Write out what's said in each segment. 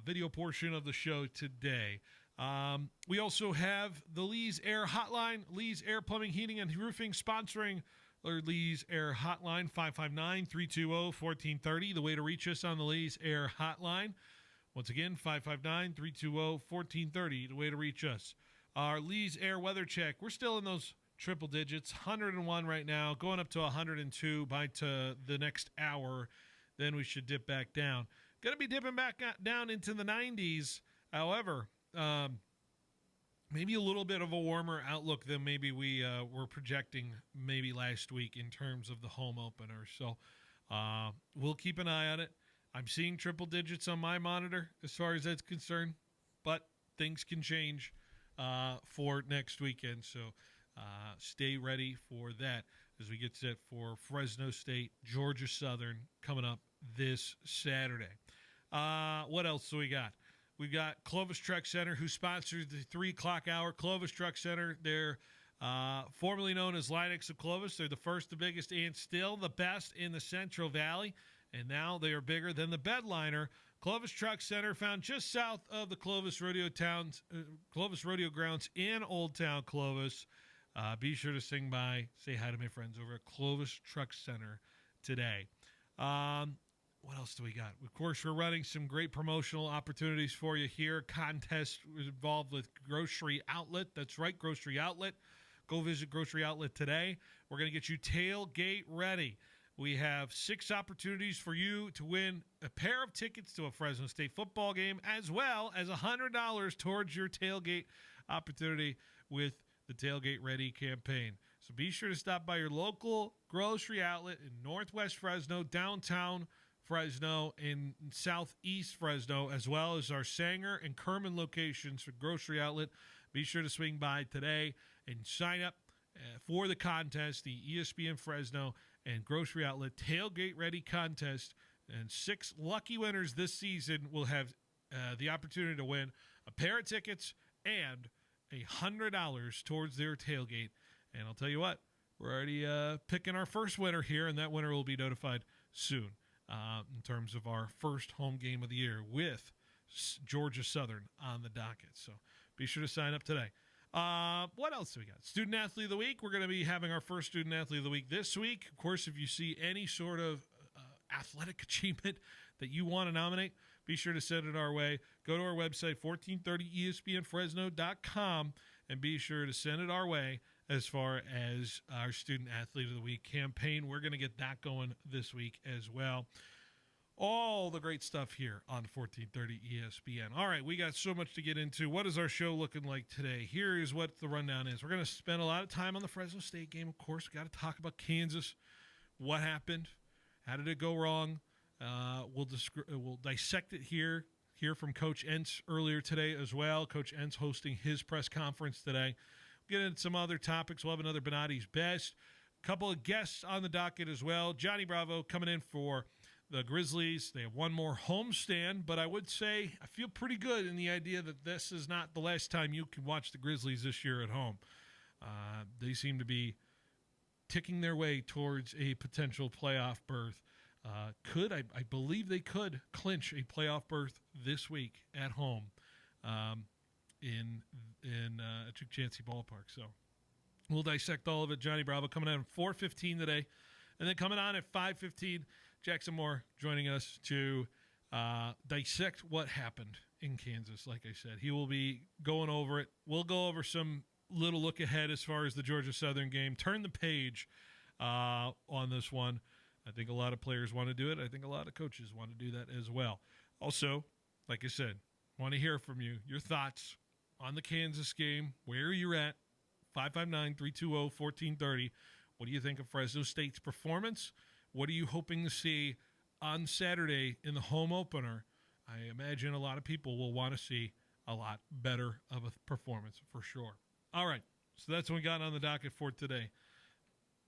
video portion of the show today. We also have the Lee's Air Hotline, Lee's Air Plumbing, Heating, and Roofing sponsoring our Lee's Air Hotline, 559-320-1430. The way to reach us on the Lee's Air Hotline. Once again, 559-320-1430, the way to reach us. Our Lee's Air Weather Check, we're still in those triple digits, 101 right now, going up to 102 by the next hour. Then we should dip back down. Going to be dipping back down into the 90s. However, maybe a little bit of a warmer outlook than maybe we were projecting maybe last week in terms of the home opener. So we'll keep an eye on it. I'm seeing triple digits on my monitor as far as that's concerned, but things can change for next weekend. So stay ready for that as we get set for Fresno State, Georgia Southern coming up this Saturday. What else do we got? We've got Clovis Truck Center, who sponsors the 3 o'clock hour. Clovis Truck Center, they're formerly known as Linux of Clovis. They're the first, the biggest, and still the best in the Central Valley. And now they are bigger than the Bedliner. Clovis Truck Center, found just south of the Clovis Rodeo Grounds in Old Town Clovis. Be sure to swing by, say hi to my friends over at Clovis Truck Center today. What else do we got? Of course, we're running some great promotional opportunities for you here. Contest involved with Grocery Outlet. That's right, Grocery Outlet. Go visit Grocery Outlet today. We're going to get you tailgate ready. We have 6 opportunities for you to win a pair of tickets to a Fresno State football game, as well as $100 towards your tailgate opportunity with the Tailgate Ready campaign. So be sure to stop by your local grocery outlet in Northwest Fresno, downtown Fresno, and southeast Fresno, as well as our Sanger and Kerman locations for Grocery Outlet. Be sure to swing by today and sign up for the contest, the ESPN Fresno and Grocery Outlet Tailgate Ready contest. And 6 lucky winners this season will have the opportunity to win a pair of tickets and $100 towards their tailgate. And I'll tell you what, we're already picking our first winner here, and that winner will be notified soon in terms of our first home game of the year with Georgia Southern on the docket. So be sure to sign up today. What else do we got? Student Athlete of the Week. We're going to be having our first Student Athlete of the Week this week. Of course, if you see any sort of athletic achievement that you want to nominate, be sure to send it our way. Go to our website, 1430espnfresno.com, and be sure to send it our way as far as our Student Athlete of the Week campaign. We're going to get that going this week as well. All the great stuff here on 1430 ESPN. All right, we got so much to get into. What is our show looking like today? Here is what the rundown is. We're going to spend a lot of time on the Fresno State game, of course. We've got to talk about Kansas. What happened? How did it go wrong? We'll dissect it here. Hear from Coach Entz earlier today as well. Coach Entz hosting his press conference today. We'll get into some other topics. We'll have another Benotti's Best. A couple of guests on the docket as well. Johnny Bravo coming in for the Grizzlies. They have one more homestand, but I would say I feel pretty good in the idea that this is not the last time you can watch the Grizzlies this year at home. They seem to be ticking their way towards a potential playoff berth. I believe they could clinch a playoff berth this week at home in Duke Chancey Ballpark. So we'll dissect all of it. Johnny Bravo coming out at 4:15 today. And then coming on at 5:15, Jackson Moore joining us to dissect what happened in Kansas. Like I said, he will be going over it. We'll go over some little look ahead as far as the Georgia Southern game. Turn the page on this one. I think a lot of players want to do it. I think a lot of coaches want to do that as well. Also, like I said, want to hear from you, your thoughts on the Kansas game, where you're at, 559-320-1430. What do you think of Fresno State's performance? What are you hoping to see on Saturday in the home opener? I imagine a lot of people will want to see a lot better of a performance for sure. All right, so that's what we got on the docket for today.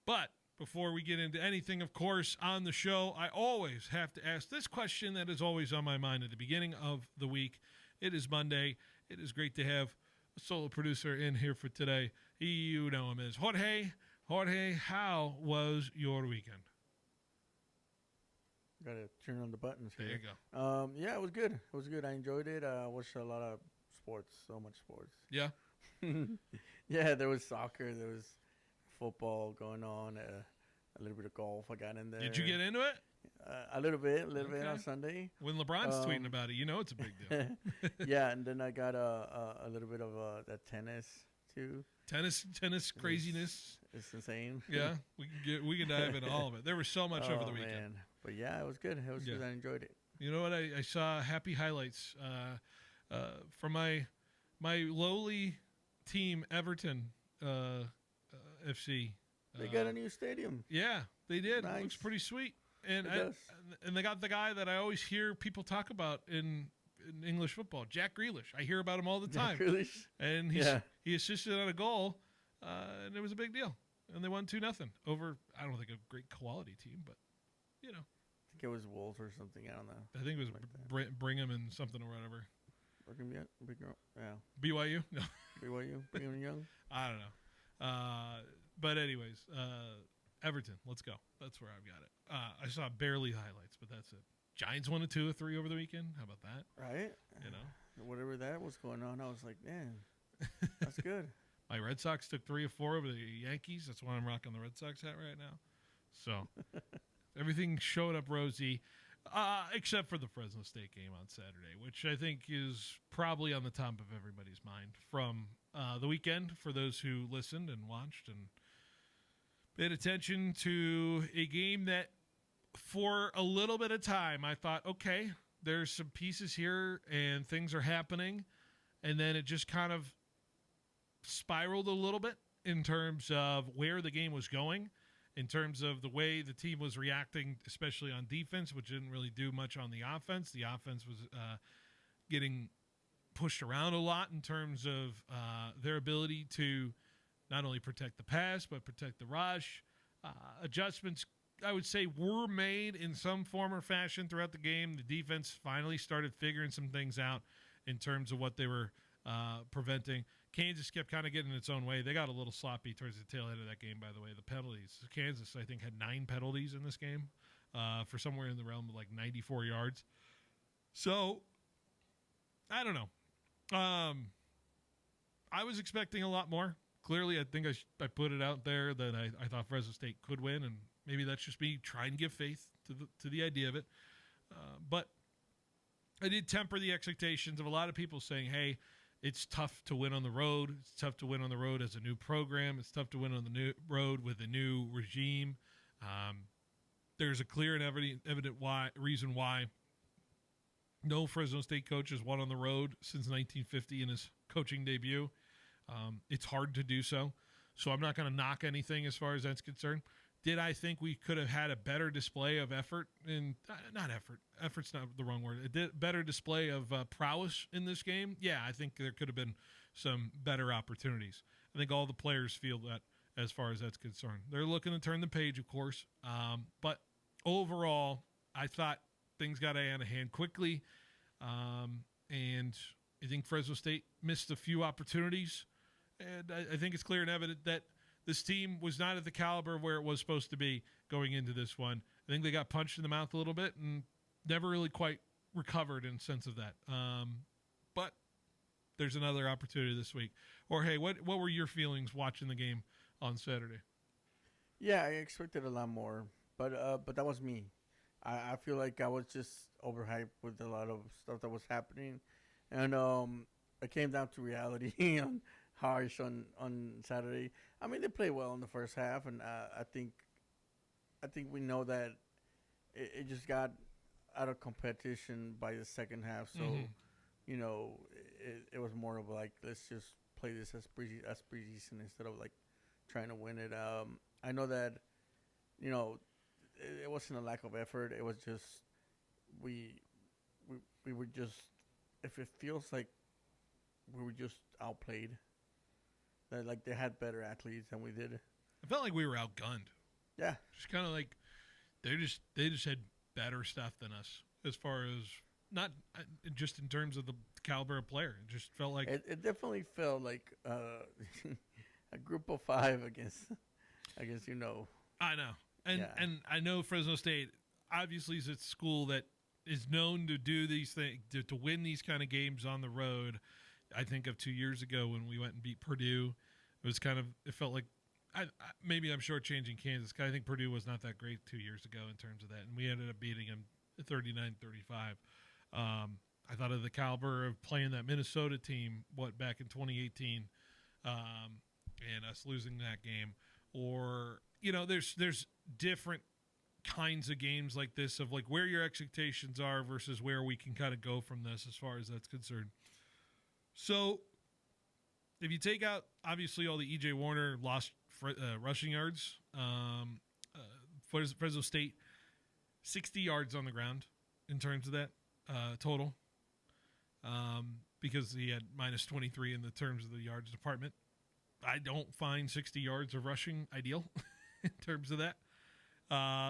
But before we get into anything, of course, on the show, I always have to ask this question that is always on my mind at the beginning of the week. It is Monday. It is great to have a solo producer in here for today. You know him as Jorge. Jorge, how was your weekend? Gotta turn on the buttons There here. you go. Yeah, it was good. It was good. I enjoyed it. I watched a lot of sports. So much sports. Yeah. Yeah, there was soccer. There was football going on. A little bit of golf. I got in there. Did you get into it? A little bit on Okay. Sunday. When LeBron's tweeting about it, you know it's a big deal. Yeah, and then I got a little bit of that tennis too. Tennis craziness. It's insane. Yeah, we can dive into all of it. There was so much over the weekend. Man. But yeah, it was good. It was good. I enjoyed it. You know what? I saw happy highlights from my lowly team, Everton FC. They got a new stadium. Yeah, they did. Nice. It looks pretty sweet. And It does. and they got the guy that I always hear people talk about in English football, Jack Grealish. I hear about him all the time. Jack Grealish? And he assisted on a goal, and it was a big deal. And they won 2-0 over, I don't think, a great quality team, but, you know. I think it was Wolves or something. I don't know. I think it was Like Brigham and something or whatever. Yeah. BYU? No. BYU? Brigham Young? I don't know. But anyways, Everton, let's go. That's where I've got it. I saw barely highlights, but that's it. Giants won a 2-3 over the weekend. How about that? Right? You know, Whatever that was going on, I was like, man, that's good. my Red Sox took 3 of 4 over the Yankees. That's why I'm rocking the Red Sox hat right now. So everything showed up rosy, except for the Fresno State game on Saturday, which I think is probably on the top of everybody's mind from the weekend for those who listened and watched and paid attention to a game that for a little bit of time I thought, okay, there's some pieces here and things are happening. And then it just kind of spiraled a little bit in terms of where the game was going, in terms of the way the team was reacting, especially on defense, which didn't really do much on the offense. The offense was getting pushed around a lot in terms of their ability to not only protect the pass, but protect the rush. Adjustments, I would say, were made in some form or fashion throughout the game. The defense finally started figuring some things out in terms of what they were preventing. Kansas kept kind of getting its own way. They got a little sloppy towards the tail end of that game, by the way. The penalties. Kansas, I think, had 9 penalties in this game for somewhere in the realm of like 94 yards. So, I don't know. I was expecting a lot more. Clearly, I think I put it out there that I thought Fresno State could win, and maybe that's just me trying to give faith to the idea of it. But I did temper the expectations of a lot of people saying, hey, it's tough to win on the road. It's tough to win on the road as a new program. It's tough to win on the new road with a new regime. There's a clear and evident reason why no Fresno State coach has won on the road since 1950 in his coaching debut. It's hard to do so. So I'm not going to knock anything as far as that's concerned. Did I think we could have had a better display of effort? Not effort. Effort's not the wrong word. A better display of prowess in this game? Yeah, I think there could have been some better opportunities. I think all the players feel that as far as that's concerned. They're looking to turn the page, of course. But overall, I thought things got out of hand quickly. And I think Fresno State missed a few opportunities. And I think it's clear and evident that this team was not at the caliber of where it was supposed to be going into this one. I think they got punched in the mouth a little bit and never really quite recovered in sense of that. But there's another opportunity this week. Or, hey, what were your feelings watching the game on Saturday? Yeah, I expected a lot more, but that was me. I feel like I was just overhyped with a lot of stuff that was happening, and it came down to reality on harsh on Saturday. I mean, they played well in the first half, and I think we know that it just got out of competition by the second half. So, you know, it was more of like, let's just play this as preseason instead of like trying to win it. I know that, you know, it wasn't a lack of effort. It was just we were just, if it feels like we were just outplayed. That like they had better athletes than we did. I felt like we were outgunned. Yeah, just kind of like they just had better stuff than us as far as not just in terms of the caliber of player. It just felt like it definitely felt like a group of 5 against you know. I know, and I know Fresno State. obviously is a school that is known to do these things, to win these kind of games on the road. I think of 2 years ago when we went and beat Purdue. It felt like, maybe I'm shortchanging Kansas. I think Purdue was not that great 2 years ago in terms of that, and we ended up beating them 39-35. I thought of the caliber of playing that Minnesota team, back in 2018, and us losing that game. Or, there's different kinds of games like this, of like where your expectations are versus where we can kind of go from this as far as that's concerned. So if you take out, obviously, all the E.J. Warner lost rushing yards, Fresno State, 60 yards on the ground in terms of that total, because he had minus 23 in the terms of the yards department. I don't find 60 yards of rushing ideal in terms of that.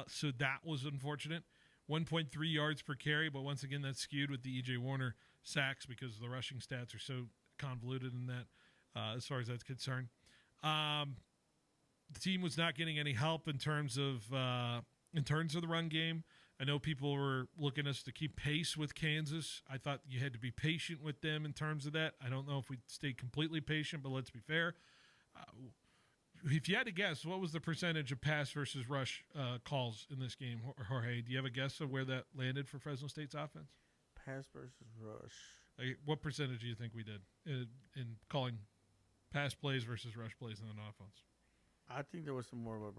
So that was unfortunate. 1.3 yards per carry, but once again, that's skewed with the E.J. Warner sacks because the rushing stats are so convoluted in that, as far as that's concerned. The team was not getting any help in terms of the run game. I know people were looking us to keep pace with Kansas. I thought you had to be patient with them in terms of that. I don't know if we stayed completely patient, but let's be fair. If you had to guess, what was the percentage of pass versus rush calls in this game, Jorge? Do you have a guess of where that landed for Fresno State's offense? Pass versus rush. What percentage do you think we did in calling pass plays versus rush plays in an offense? I think there was some more of a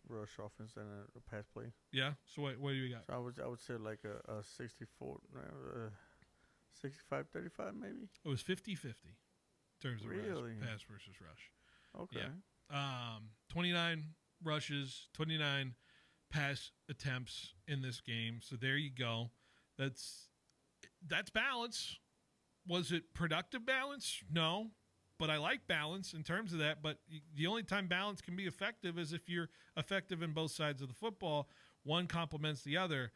rush offense than a pass play. Yeah. So what do you got? So I would say like a 64, 65-35 maybe. It was 50-50 in terms of really? pass versus rush. Okay. Yeah. 29 rushes, 29 pass attempts in this game. So there you go. That's balance. Was it productive balance? No. But I like balance in terms of that. But the only time balance can be effective is if you're effective in both sides of the football. One complements the other.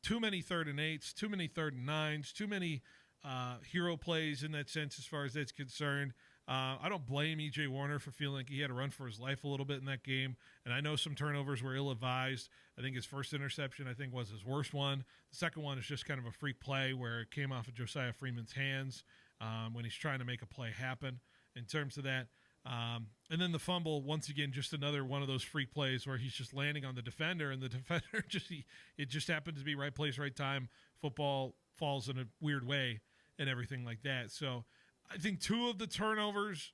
Too many 3rd and 8s, too many 3rd and 9s, too many hero plays in that sense as far as that's concerned. I don't blame E.J. Warner for feeling like he had to run for his life a little bit in that game. And I know some turnovers were ill-advised. I think his first interception, was his worst one. The second one is just kind of a freak play where it came off of Josiah Freeman's hands when he's trying to make a play happen in terms of that. And then the fumble, once again, just another one of those freak plays where he's just landing on the defender, and the defender it just happens to be right place, right time. Football falls in a weird way and everything like that. So I think 2 of the turnovers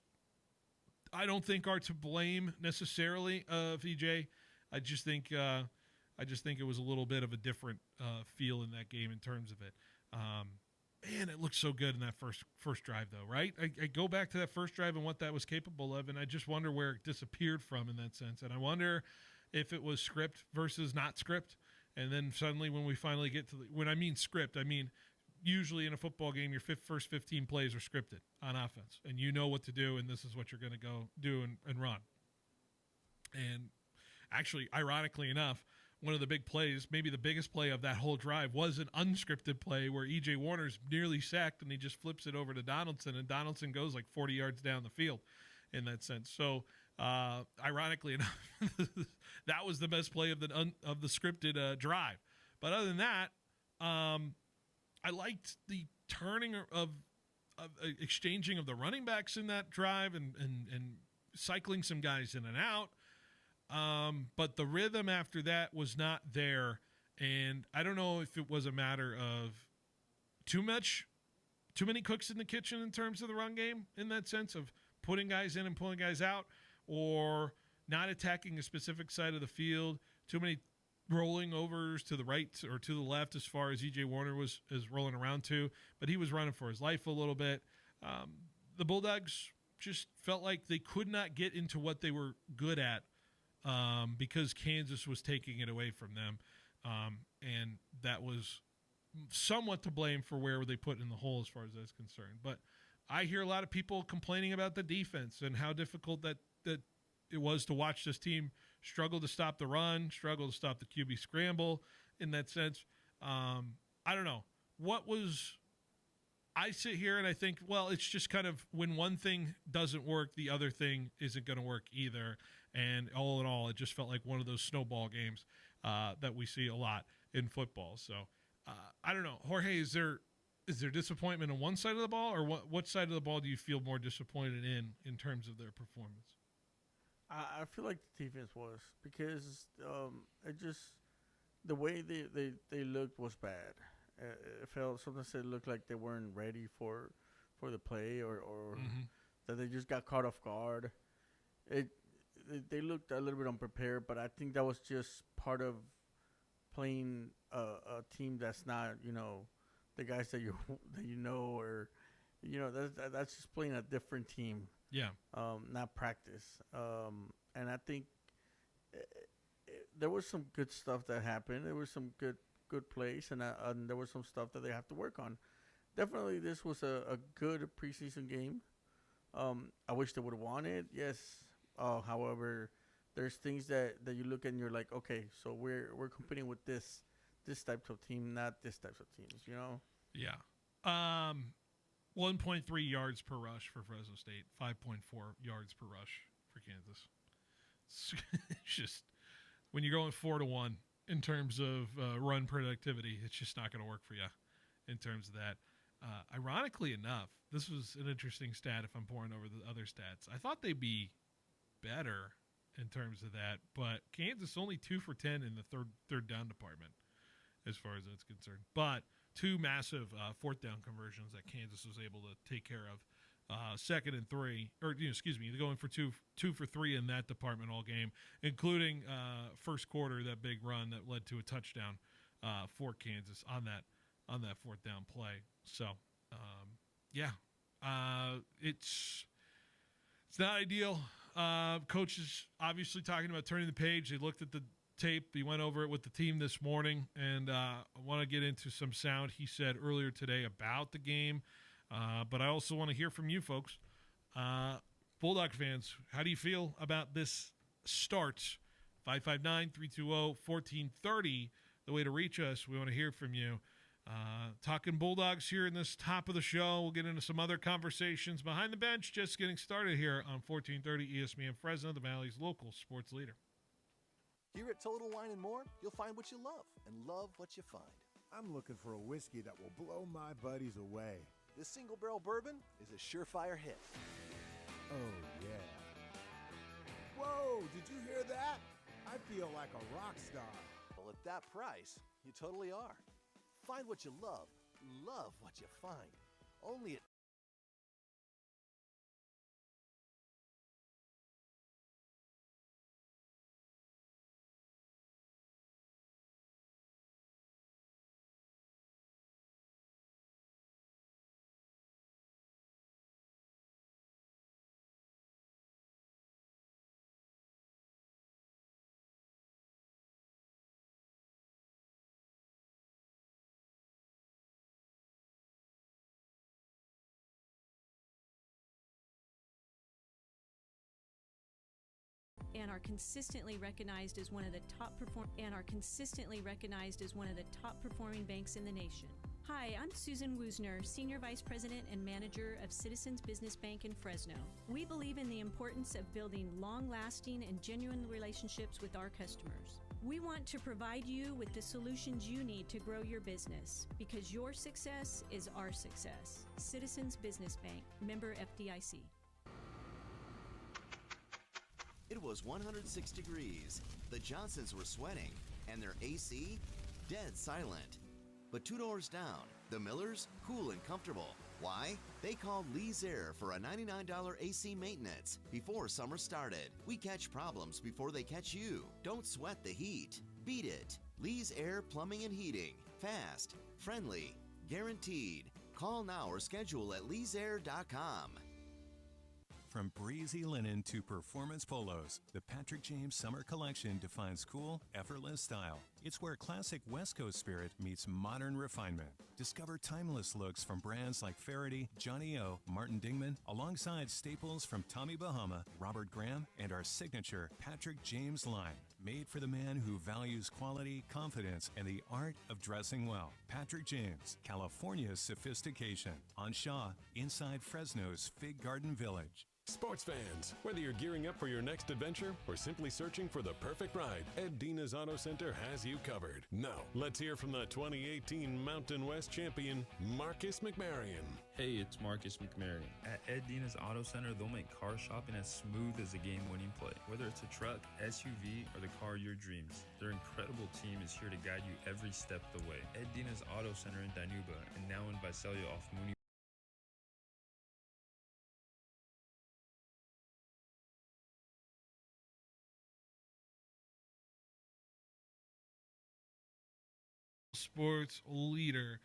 I don't think are to blame necessarily of EJ. I just think it was a little bit of a different feel in that game in terms of it. Man, it looked so good in that first drive, though, right? I go back to that first drive and what that was capable of, and I just wonder where it disappeared from in that sense. And I wonder if it was script versus not script. And then suddenly when we finally get to when I mean script, I mean usually in a football game, your first 15 plays are scripted on offense, and you know what to do, and this is what you're going to go do and run. And actually, ironically enough, one of the big plays, maybe the biggest play of that whole drive, was an unscripted play where E.J. Warner's nearly sacked, and he just flips it over to Donaldson, and Donaldson goes like 40 yards down the field in that sense. So, ironically enough, that was the best play of the scripted drive. But other than that, I liked the turning of exchanging of the running backs in that drive and cycling some guys in and out. But the rhythm after that was not there. And I don't know if it was a matter of too many cooks in the kitchen in terms of the run game, in that sense of putting guys in and pulling guys out, or not attacking a specific side of the field, too many rolling overs to the right or to the left as far as E.J. Warner is rolling around to, but he was running for his life a little bit. The Bulldogs just felt like they could not get into what they were good at because Kansas was taking it away from them, and that was somewhat to blame for where they put in the hole as far as that's concerned. But I hear a lot of people complaining about the defense and how difficult that it was to watch this team struggle to stop the run, struggle to stop the QB scramble in that sense. I don't know. I sit here and I think, well, it's just kind of when one thing doesn't work, the other thing isn't going to work either. And all in all, it just felt like one of those snowball games that we see a lot in football. So I don't know, Jorge. Is there disappointment on one side of the ball, or what side of the ball do you feel more disappointed in terms of their performance? I feel like the defense was because it just the way they looked was bad. It felt sometimes it looked like they weren't ready for the play or Mm-hmm. that they just got caught off guard. It they looked a little bit unprepared, but I think that was just part of playing a team that's not the guys that you that or that's just playing a different team, Yeah. not practice. And I think there was some good stuff that happened. There was some good plays, and there was some stuff that they have to work on. Definitely, this was a good preseason game. I wish they would have won it. Yes. However, there's things that you look at and you're like, okay, so we're competing with this type of team, not this type of teams. Yeah. 1.3 yards per rush for Fresno State, 5.4 yards per rush for Kansas. It's just when you're going 4-1 in terms of run productivity, it's just not going to work for you in terms of that. Ironically enough, this was an interesting stat if I'm pouring over the other stats. I thought they'd be better in terms of that, but Kansas only 2 for 10 in the third down department as far as that's concerned. But two massive fourth down conversions that Kansas was able to take care of. Second and 3, or excuse me, going for two for 3 in that department all game, including first quarter, that big run that led to a touchdown for Kansas on that fourth down play. So yeah, it's not ideal. Coach is obviously talking about turning the page. They looked at the tape. He went over it with the team this morning, and I want to get into some sound he said earlier today about the game. But I also want to hear from you folks. Bulldog fans, how do you feel about this start? 559-320-1430, the way to reach us. We want to hear from you. Talking Bulldogs here in this top of the show. We'll get into some other conversations behind the bench. Just getting started here on 1430 ESPN Fresno, the Valley's local sports leader. Here at Total Wine & More, you'll find what you love and love what you find. I'm looking for a whiskey that will blow my buddies away. This single barrel bourbon is a surefire hit. Oh, yeah. Whoa, did you hear that? I feel like a rock star. Well, at that price, you totally are. Find what you love what you find. Only at and are consistently recognized as one of the top performing banks in the nation. Hi, I'm Susan Woosner, Senior Vice President and Manager of Citizens Business Bank in Fresno. We believe in the importance of building long-lasting and genuine relationships with our customers. We want to provide you with the solutions you need to grow your business because your success is our success. Citizens Business Bank, member FDIC. It was 106 degrees. The Johnsons were sweating, and their AC, dead silent. But 2 doors down, the Millers, cool and comfortable. Why? They called Lee's Air for a $99 AC maintenance before summer started. We catch problems before they catch you. Don't sweat the heat. Beat it. Lee's Air Plumbing and Heating. Fast, friendly, guaranteed. Call now or schedule at leesair.com. From breezy linen to performance polos, the Patrick James Summer Collection defines cool, effortless style. It's where classic West Coast spirit meets modern refinement. Discover timeless looks from brands like Faraday, Johnny O, Martin Dingman, alongside staples from Tommy Bahama, Robert Graham, and our signature Patrick James line. Made for the man who values quality, confidence, and the art of dressing well. Patrick James, California's sophistication. On Shaw, inside Fresno's Fig Garden Village. Sports fans, whether you're gearing up for your next adventure or simply searching for the perfect ride, Ed Dina's Auto Center has you covered. Now, let's hear from the 2018 Mountain West champion, Marcus McMarion. Hey, it's Marcus McMarion. At Ed Dina's Auto Center, they'll make car shopping as smooth as a game-winning play. Whether it's a truck, SUV, or the car of your dreams, their incredible team is here to guide you every step of the way. Ed Dina's Auto Center in Dinuba and now in Visalia off Mooney. Sports leader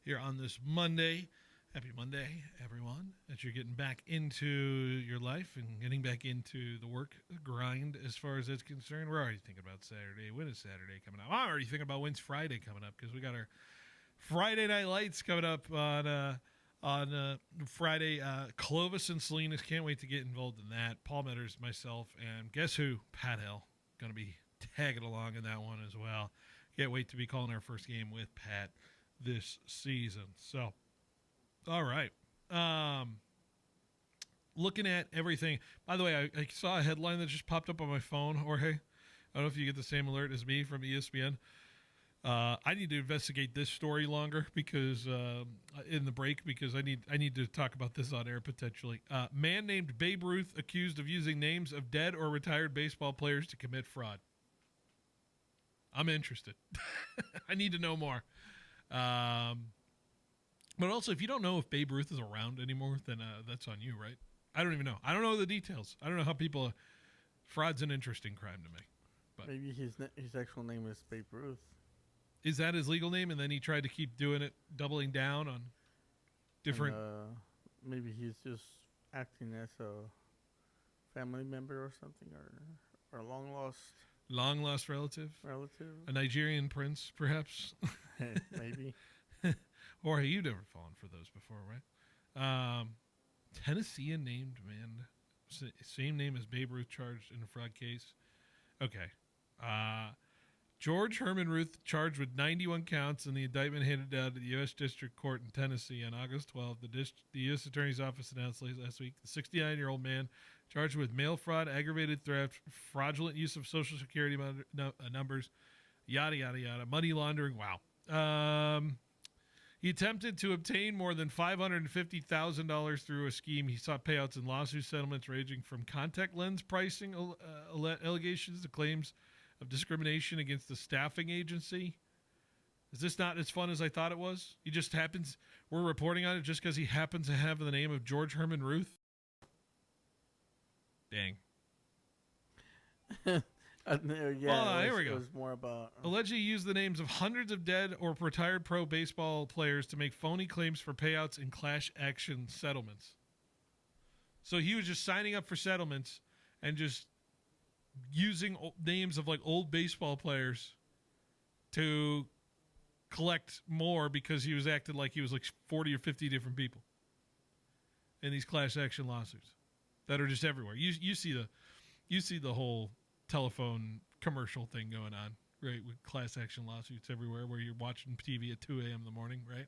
here on this Monday. Happy Monday, everyone, as you're getting back into your life and getting back into the work grind as far as it's concerned. We're already thinking about Saturday. When is Saturday coming up? I'm already thinking about when's Friday coming up because we got our Friday Night Lights coming up on Friday. Clovis and Salinas, can't wait to get involved in that. Paul Metters, myself, and guess who? Pat Hill, going to be tagging along in that one as well. Can't wait to be calling our first game with Pat this season. So, all right. Looking at everything. By the way, I saw a headline that just popped up on my phone, Jorge. I don't know if you get the same alert as me from ESPN. I need to investigate this story longer because in the break because I need to talk about this on air potentially. Man named Babe Ruth accused of using names of dead or retired baseball players to commit fraud. I'm interested. I need to know more. But also, if you don't know if Babe Ruth is around anymore, then that's on you, right? I don't even know. I don't know the details. I don't know how people. Fraud's an interesting crime to me. But Maybe his actual name is Babe Ruth. Is that his legal name? And then he tried to keep doing it, doubling down on different. And, maybe he's just acting as a family member or something, or a long lost relative. relative. A Nigerian prince, perhaps. Maybe. Or you've never fallen for those before, right? Tennessean named man, same name as Babe Ruth, charged in a fraud case. Okay. George Herman Ruth charged with 91 counts in the indictment handed down to the U.S. District Court in Tennessee on August 12th. The U.S. Attorney's Office announced last week the 69-year-old man charged with mail fraud, aggravated theft, fraudulent use of Social Security numbers, yada, yada, yada, money laundering. Wow. He attempted to obtain more than $550,000 through a scheme. He sought payouts in lawsuit settlements ranging from contact lens pricing allegations to claims of discrimination against the staffing agency. Is this not as fun as I thought it was? He just happens, we're reporting on it just because he happens to have the name of George Herman Ruth? Dang. Yeah, here we go. It was more about Allegedly used the names of hundreds of dead or retired pro baseball players to make phony claims for payouts in class action settlements. So he was just signing up for settlements and just using names of like old baseball players to collect more because he was acting like he was like 40 or 50 different people in these class action lawsuits that are just everywhere. You see the whole telephone commercial thing going on, right, with class action lawsuits everywhere where you're watching TV at 2 a.m. in the morning, right?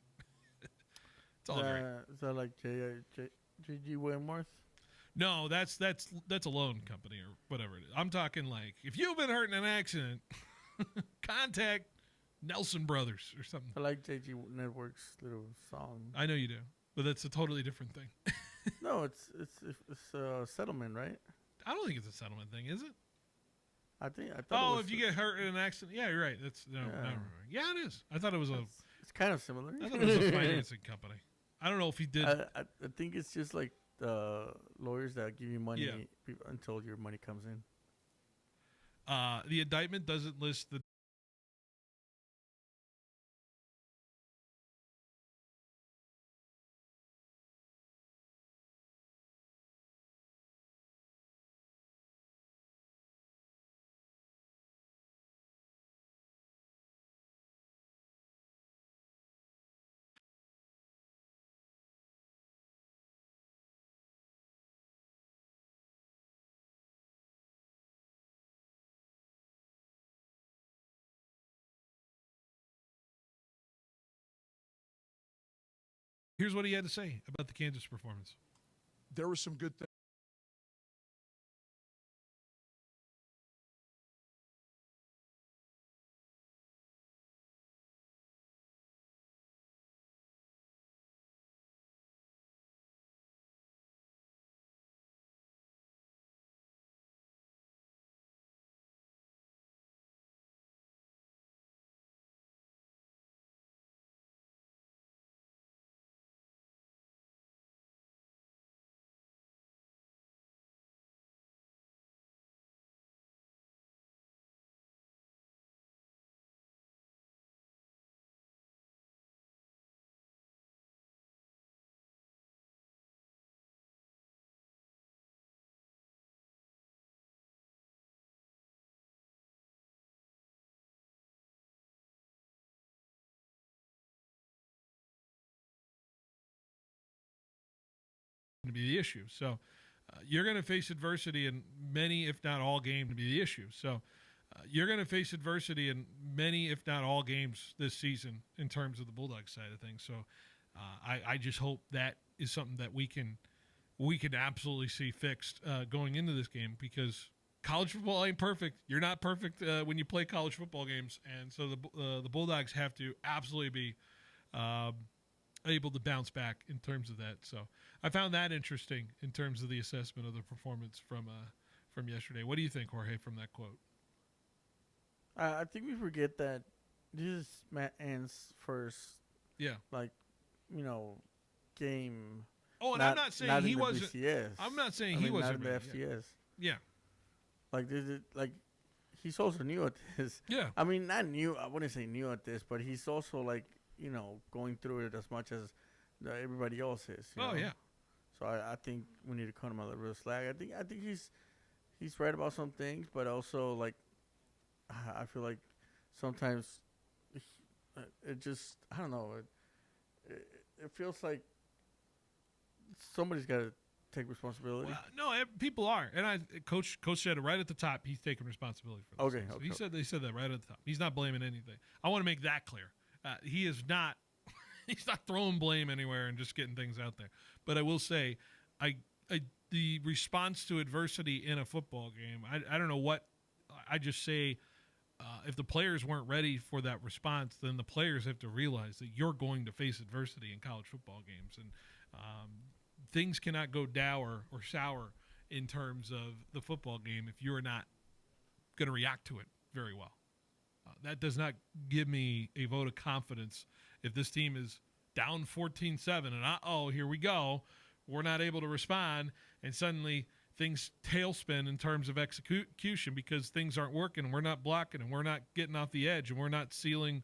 It's all great. Is that like J.G. Wentworth? No, that's a loan company or whatever it is. I'm talking like, if you've been hurt in an accident, contact Nelson Brothers or something. I like J.G. Network's little song. I know you do, but that's a totally different thing. No, it's a settlement, right? I don't think it's a settlement thing, is it? I thought. If you get hurt in an accident, yeah, you're right. That's yeah, it is. I thought it was It's kind of similar. I thought it was a financing company. I don't know if he did. I think it's just like lawyers that give you money until your money comes in. The indictment doesn't list the. Here's what he had to say about the Kansas performance. There were some good things. to be the issue. So you're going to face adversity in many, if not all, games to be the issue. So you're going to face adversity in many, if not all, games this season in terms of the Bulldogs side of things. So I just hope that is something that we can absolutely see fixed going into this game, because college football ain't perfect. You're not perfect when you play college football games, and so the Bulldogs have to absolutely be able to bounce back in terms of that. So I found that interesting in terms of the assessment of the performance from yesterday. What do you think, Jorge, from that quote? I think we forget that this is Matt Ann's first, game. Oh, and I'm not saying he wasn't. BCS. I'm not saying he wasn't. Not in the FCS. Yeah. He's also new at this. Yeah. I mean, not new. I wouldn't say new at this, but he's also going through it as much as everybody else is. You know? Yeah. So I think we need to cut him a little bit of slack. I think he's right about some things, but also I feel like sometimes it just, I don't know. It feels like somebody's got to take responsibility. Well, no, people are, and Coach said it right at the top. He's taking responsibility for this. Okay. They said that right at the top. He's not blaming anything. I want to make that clear. He is not. He's not throwing blame anywhere and just getting things out there. But I will say, the response to adversity in a football game, I don't know what. I just say, if the players weren't ready for that response, then the players have to realize that you're going to face adversity in college football games, and things cannot go dour or sour in terms of the football game if you're not going to react to it very well. That does not give me a vote of confidence if this team is down 14-7 and, here we go, we're not able to respond, and suddenly things tailspin in terms of execution because things aren't working and we're not blocking and we're not getting off the edge and we're not sealing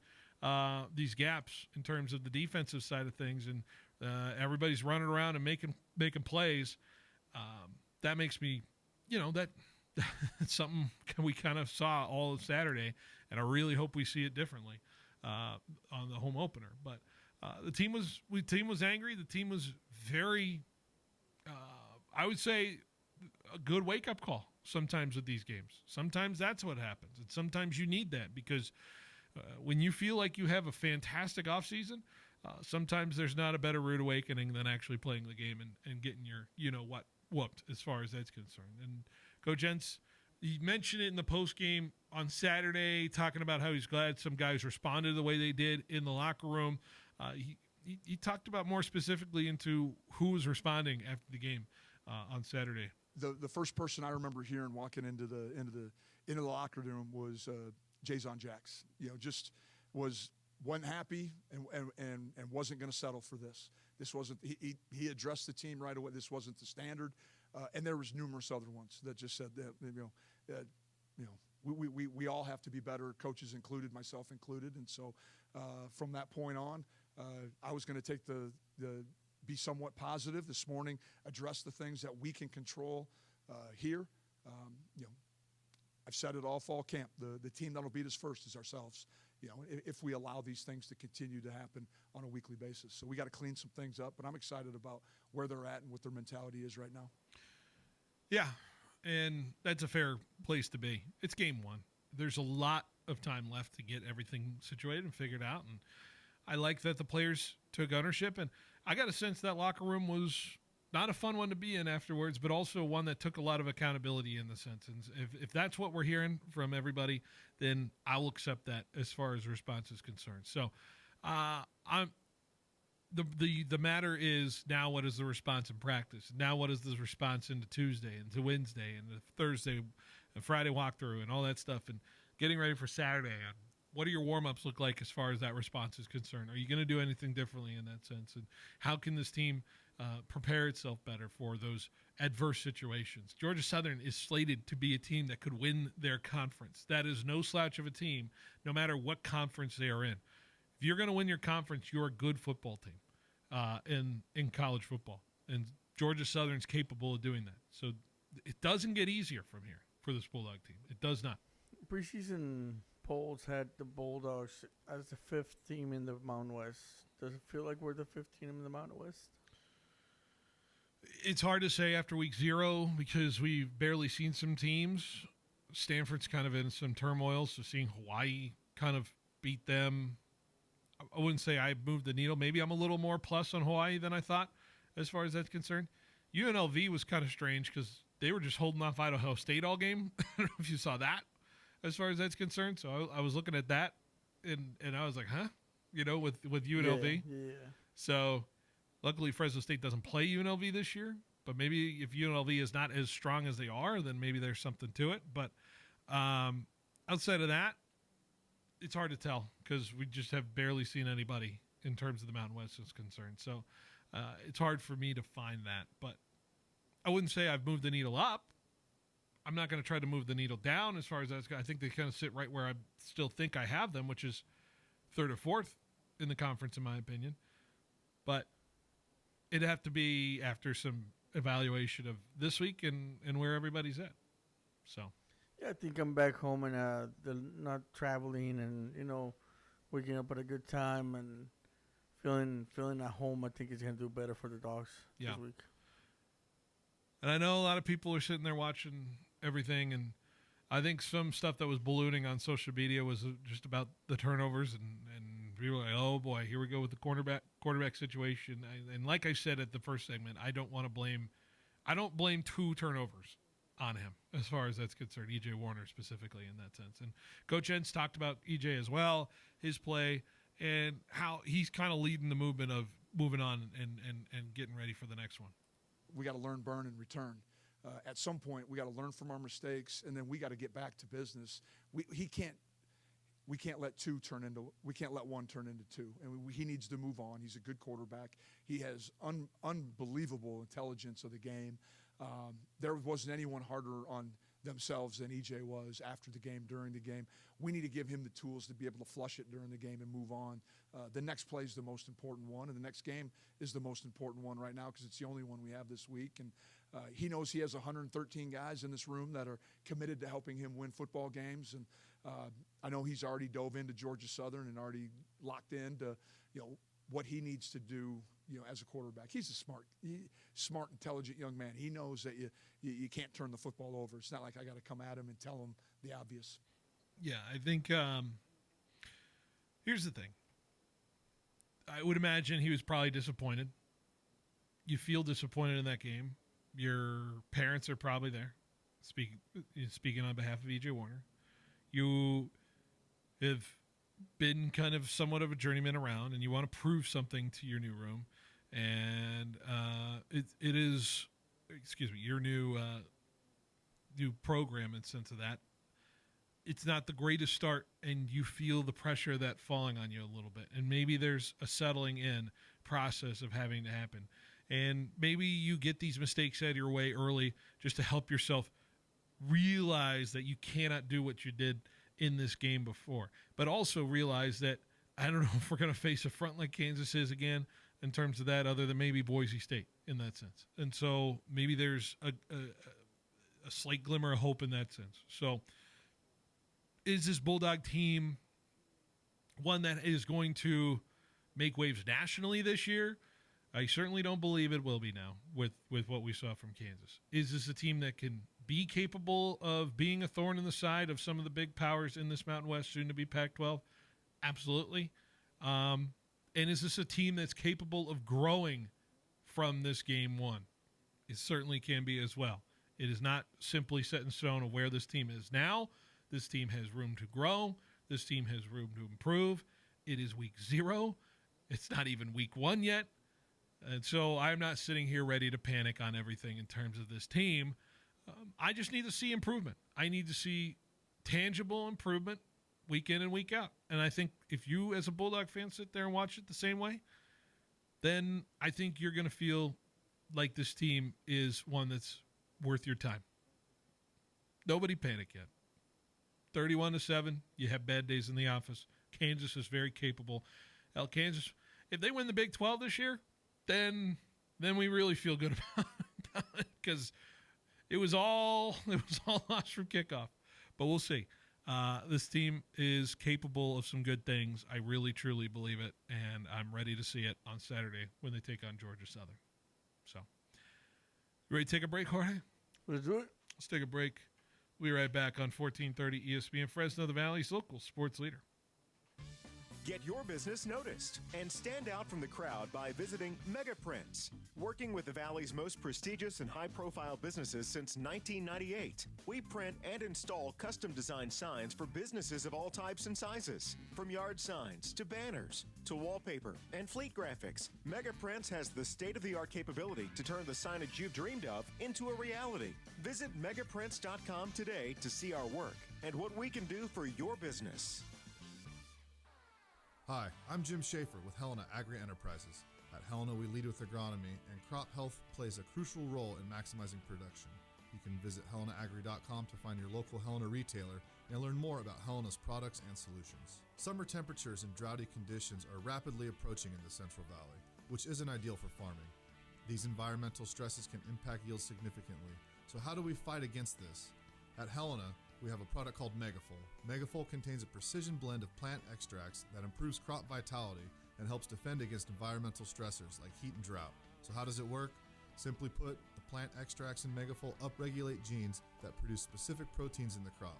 these gaps in terms of the defensive side of things, and everybody's running around and making plays. That makes me, that's something we kind of saw all of Saturday, and I really hope we see it differently on the home opener. But the team was angry. The team was very, I would say, a good wake-up call sometimes with these games. Sometimes that's what happens, and sometimes you need that because when you feel like you have a fantastic offseason, sometimes there's not a better rude awakening than actually playing the game and getting your you-know-what whooped as far as that's concerned. And Coach Entz, he mentioned it in the postgame on Saturday, talking about how he's glad some guys responded the way they did in the locker room. He talked about more specifically into who was responding after the game on Saturday. The first person I remember hearing walking into the locker room was Jason Jacks. Just wasn't happy and wasn't going to settle for this. This wasn't. He addressed the team right away. This wasn't the standard, and there was numerous other ones that just said that we all have to be better, coaches included, myself included. And so from that point on, I was going to take be somewhat positive this morning, address the things that we can control here. I've said it all fall camp. The team that'll beat us first is ourselves. If we allow these things to continue to happen on a weekly basis. So we got to clean some things up, but I'm excited about where they're at and what their mentality is right now. Yeah, and that's a fair place to be. It's game one. There's a lot of time left to get everything situated and figured out, and I like that the players took ownership, and I got a sense that locker room was not a fun one to be in afterwards, but also one that took a lot of accountability in the sense. And if that's what we're hearing from everybody, then I will accept that as far as response is concerned. So the matter is now what is the response in practice? Now what is the response into Tuesday, into Wednesday, and the Thursday and Friday walkthrough and all that stuff, and getting ready for Saturday? And what do your warm-ups look like as far as that response is concerned? Are you going to do anything differently in that sense? And how can this team prepare itself better for those adverse situations? Georgia Southern is slated to be a team that could win their conference. That is no slouch of a team, no matter what conference they are in. If you're going to win your conference, you're a good football team in college football. And Georgia Southern's capable of doing that. So it doesn't get easier from here for this Bulldog team. It does not. Preseason polls had the Bulldogs as the 5th team in the Mountain West. Does it feel like we're the 5th team in the Mountain West? It's hard to say after week 0 because we've barely seen some teams. Stanford's kind of in some turmoil, so seeing Hawaii kind of beat them, I wouldn't say I moved the needle. Maybe I'm a little more plus on Hawaii than I thought as far as that's concerned. UNLV was kind of strange because they were just holding off Idaho State all game. I don't know if you saw that as far as that's concerned. So I was looking at that, and I was like, huh? With UNLV. Yeah. So luckily Fresno State doesn't play UNLV this year. But maybe if UNLV is not as strong as they are, then maybe there's something to it. But outside of that, it's hard to tell because we just have barely seen anybody in terms of the Mountain West is concerned. So it's hard for me to find that. But I wouldn't say I've moved the needle up. I'm not going to try to move the needle down as far as that's. I think they kind of sit right where I still think I have them, which is 3rd or 4th in the conference, in my opinion. But it'd have to be after some evaluation of this week and where everybody's at. So Yeah, I think I'm back home and not traveling and waking up at a good time and feeling at home. I think it's gonna do better for the dogs this week. And I know a lot of people are sitting there watching everything, and I think some stuff that was ballooning on social media was just about the turnovers, and people were like, oh boy, here we go with the quarterback situation. And like I said at the first segment, I don't blame 2 turnovers on him as far as that's concerned, EJ Warner specifically in that sense. And Coach Entz talked about EJ as well, his play, and how he's kind of leading the movement of moving on and getting ready for the next one. We got to learn, burn, and return. At some point, we got to learn from our mistakes, and then we got to get back to business. We can't let one turn into 2, and he needs to move on. He's a good quarterback. He has unbelievable intelligence of the game. There wasn't anyone harder on themselves than EJ was after the game, during the game. We need to give him the tools to be able to flush it during the game and move on. The next play is the most important one, and the next game is the most important one right now because it's the only one we have this week. And he knows he has 113 guys in this room that are committed to helping him win football games. And I know he's already dove into Georgia Southern and already locked into what he needs to do as a quarterback. He's a smart, intelligent young man. He knows that you can't turn the football over. It's not like I got to come at him and tell him the obvious. Yeah, I think here's the thing. I would imagine he was probably disappointed. You feel disappointed in that game. Your parents are probably there, speaking on behalf of EJ Warner. You have been kind of somewhat of a journeyman around, and you want to prove something to your new room. And it is, your new program in sense of that. It's not the greatest start, and you feel the pressure of that falling on you a little bit. And maybe there's a settling in process of having to happen. And maybe you get these mistakes out of your way early just to help yourself realize that you cannot do what you did in this game before. But also realize that I don't know if we're going to face a front like Kansas is again in terms of that, other than maybe Boise State in that sense. And so maybe there's a slight glimmer of hope in that sense. So is this Bulldog team one that is going to make waves nationally this year? I certainly don't believe it will be now with what we saw from Kansas. Is this a team that can be capable of being a thorn in the side of some of the big powers in this Mountain West, soon to be Pac-12? Absolutely. And is this a team that's capable of growing from this game one? It certainly can be as well. It is not simply set in stone of where this team is now. This team has room to grow. This team has room to improve. It is week 0. It's not even week 1 yet. And so I'm not sitting here ready to panic on everything in terms of this team. I just need to see improvement. I need to see tangible improvement week in and week out. And I think if you as a Bulldog fan sit there and watch it the same way, then I think you're going to feel like this team is one that's worth your time. Nobody panic yet. 31-7, you have bad days in the office. Kansas is very capable. Hell, Kansas, if they win the Big 12 this year, then we really feel good about it because it was all lost from kickoff. But we'll see. This team is capable of some good things. I really, truly believe it, and I'm ready to see it on Saturday when they take on Georgia Southern. So You ready to take a break, Jorge? Let's do it. Let's take a break. We'll be right back on 1430 ESPN Fresno, the Valley's local sports leader. Get your business noticed and stand out from the crowd by visiting Megaprints. Working with the Valley's most prestigious and high-profile businesses since 1998, we print and install custom-designed signs for businesses of all types and sizes. From yard signs to banners to wallpaper and fleet graphics, Megaprints has the state-of-the-art capability to turn the signage you've dreamed of into a reality. Visit megaprints.com today to see our work and what we can do for your business. Hi, I'm Jim Schaefer with Helena Agri-Enterprises. At Helena, we lead with agronomy, and crop health plays a crucial role in maximizing production. You can visit helenaagri.com to find your local Helena retailer and learn more about Helena's products and solutions. Summer temperatures and droughty conditions are rapidly approaching in the Central Valley, which isn't ideal for farming. These environmental stresses can impact yields significantly, so how do we fight against this? At Helena, we have a product called Megafol. Megafol contains a precision blend of plant extracts that improves crop vitality and helps defend against environmental stressors like heat and drought. So how does it work? Simply put, the plant extracts in Megafol upregulate genes that produce specific proteins in the crop.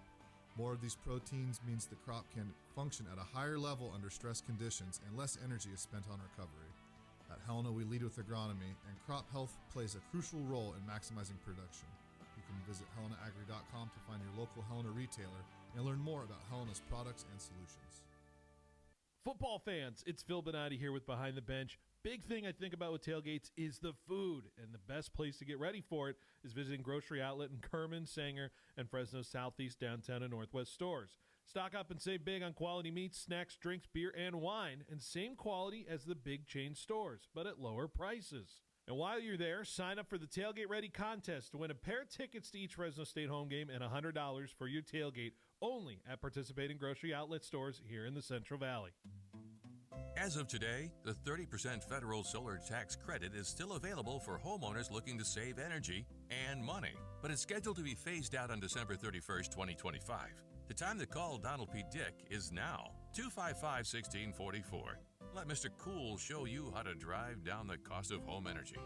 More of these proteins means the crop can function at a higher level under stress conditions and less energy is spent on recovery. At Helena, we lead with agronomy, and crop health plays a crucial role in maximizing production. You can visit helenaagri.com to find your local Helena retailer and learn more about Helena's products and solutions. Football fans, it's Phil Benotti here with Behind the Bench. Big thing I think about with tailgates is the food, and the best place to get ready for it is visiting Grocery Outlet in Kerman, Sanger, and Fresno Southeast, downtown, and Northwest stores. Stock up and save big on quality meats, snacks, drinks, beer, and wine, and same quality as the big chain stores, but at lower prices. And while you're there, sign up for the Tailgate Ready contest to win a pair of tickets to each Fresno State home game and $100 for your tailgate only at participating Grocery Outlet stores here in the Central Valley. As of today, the 30% federal solar tax credit is still available for homeowners looking to save energy and money, but it's scheduled to be phased out on December 31st, 2025. The time to call Donald P. Dick is now, 255-1644. Let Mr. Cool show you how to drive down the cost of home energy.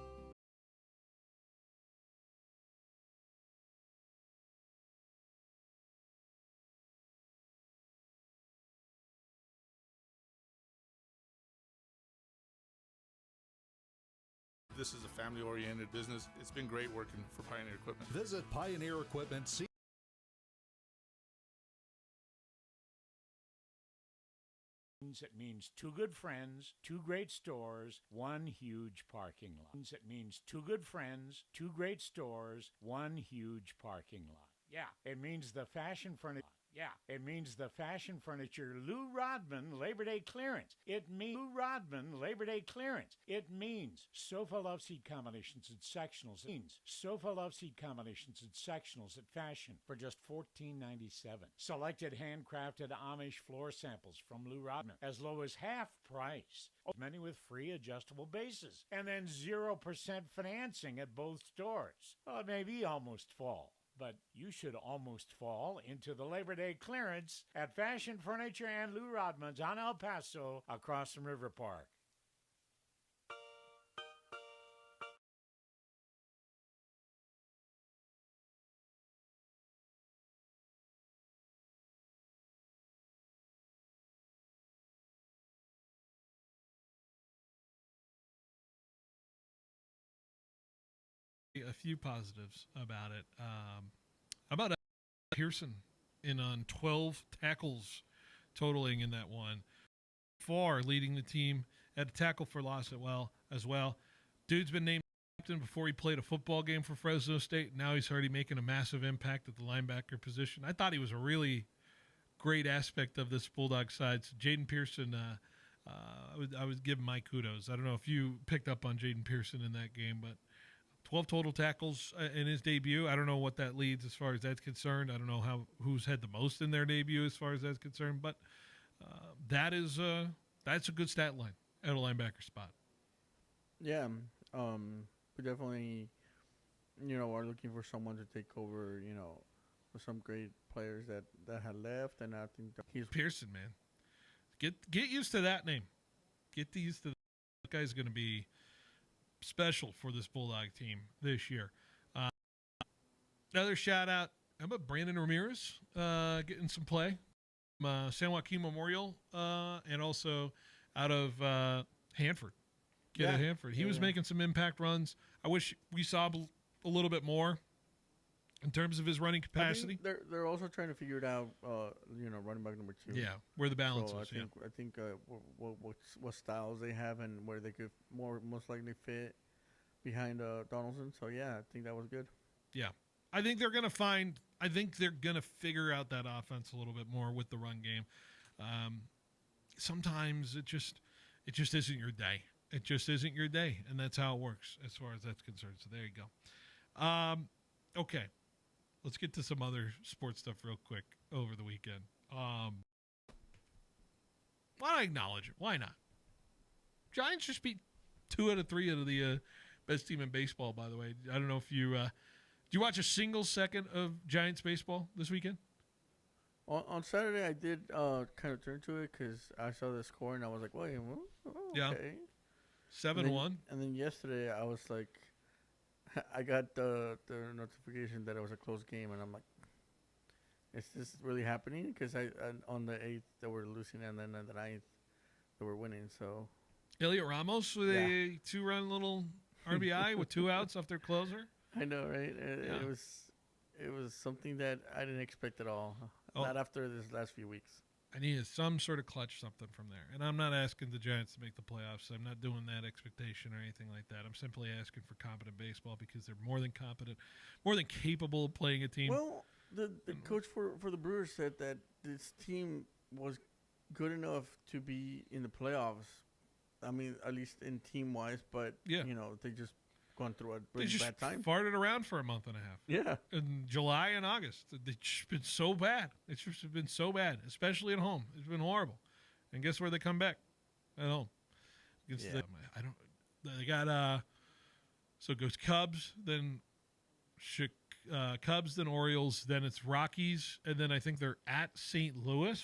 This is a family-oriented business. It's been great working for Pioneer Equipment. Visit Pioneer Equipment. It means two good friends, two great stores, one huge parking lot. It means two good friends, two great stores, one huge parking lot. Yeah, it means the fashion furniture. Yeah, it means the fashion furniture Lou Rodman Labor Day clearance. It means Lou Rodman Labor Day clearance. It means sofa love seat combinations and sectionals. It means sofa love seat combinations and sectionals at Fashion for just $14.97. Selected handcrafted Amish floor samples from Lou Rodman as low as half price. Many with free adjustable bases. And then 0% financing at both stores. Well, it may be almost fall, but you should almost fall into the Labor Day clearance at Fashion Furniture and Lou Rodman's on El Paso across from River Park. A few positives about it. How about Pearson in on 12 tackles totaling in that one. Far leading the team at a tackle for loss as well. Dude's been named captain before he played a football game for Fresno State. Now he's already making a massive impact at the linebacker position. I thought he was a really great aspect of this Bulldog side. So Jaden Pearson, I would give him my kudos. I don't know if you picked up on Jaden Pearson in that game, but 12 total tackles in his debut. I don't know what that leads as far as that's concerned. I don't know who's had the most in their debut as far as that's concerned, but that's a good stat line at a linebacker spot. Yeah, we definitely, are looking for someone to take over, with some great players that had left, and I think that he's Pearson, man. Get used to that name. Get used to that guy's going to be special for this Bulldog team this year. Another shout out. How about Brandon Ramirez getting some play? San Joaquin Memorial and also out of Hanford. Kid at Hanford. He was making some impact runs. I wish we saw a little bit more in terms of his running capacity. They're also trying to figure it out, running back number 2. Yeah, where the balance is. I think what styles they have and where they could most likely fit behind Donaldson. So, yeah, I think that was good. Yeah. I think they're going to figure out that offense a little bit more with the run game. Sometimes it just isn't your day. It just isn't your day, and that's how it works as far as that's concerned. So there you go. Okay. Let's get to some other sports stuff real quick over the weekend. Why not acknowledge it? Why not? Giants just beat 2 out of 3 out of the best team in baseball, by the way. I don't know if you did you watch a single second of Giants baseball this weekend? On Saturday, I did kind of turn to it because I saw the score and I was like, wait, okay. 7-1. And then yesterday, I was like, I got the notification that it was a close game, and I'm like, is this really happening? Because on the 8th, they were losing, and then on the 9th, they were winning. So, Elliot Ramos with a 2-run little RBI with 2 outs off their closer. I know, right? It was something that I didn't expect at all. Not after this last few weeks. I needed some sort of clutch something from there. And I'm not asking the Giants to make the playoffs. I'm not doing that expectation or anything like that. I'm simply asking for competent baseball because they're more than competent, more than capable of playing a team. Well, the coach for the Brewers said that this team was good enough to be in the playoffs. I mean, at least in team-wise. But, they just gone through a really bad time. Farted around for a month and a half. Yeah. In July and August. It's just been so bad. It's just been so bad, especially at home. It's been horrible. And guess where they come back? At home. They got so it goes Cubs, then Cubs, then Orioles, then it's Rockies, and then I think they're at St. Louis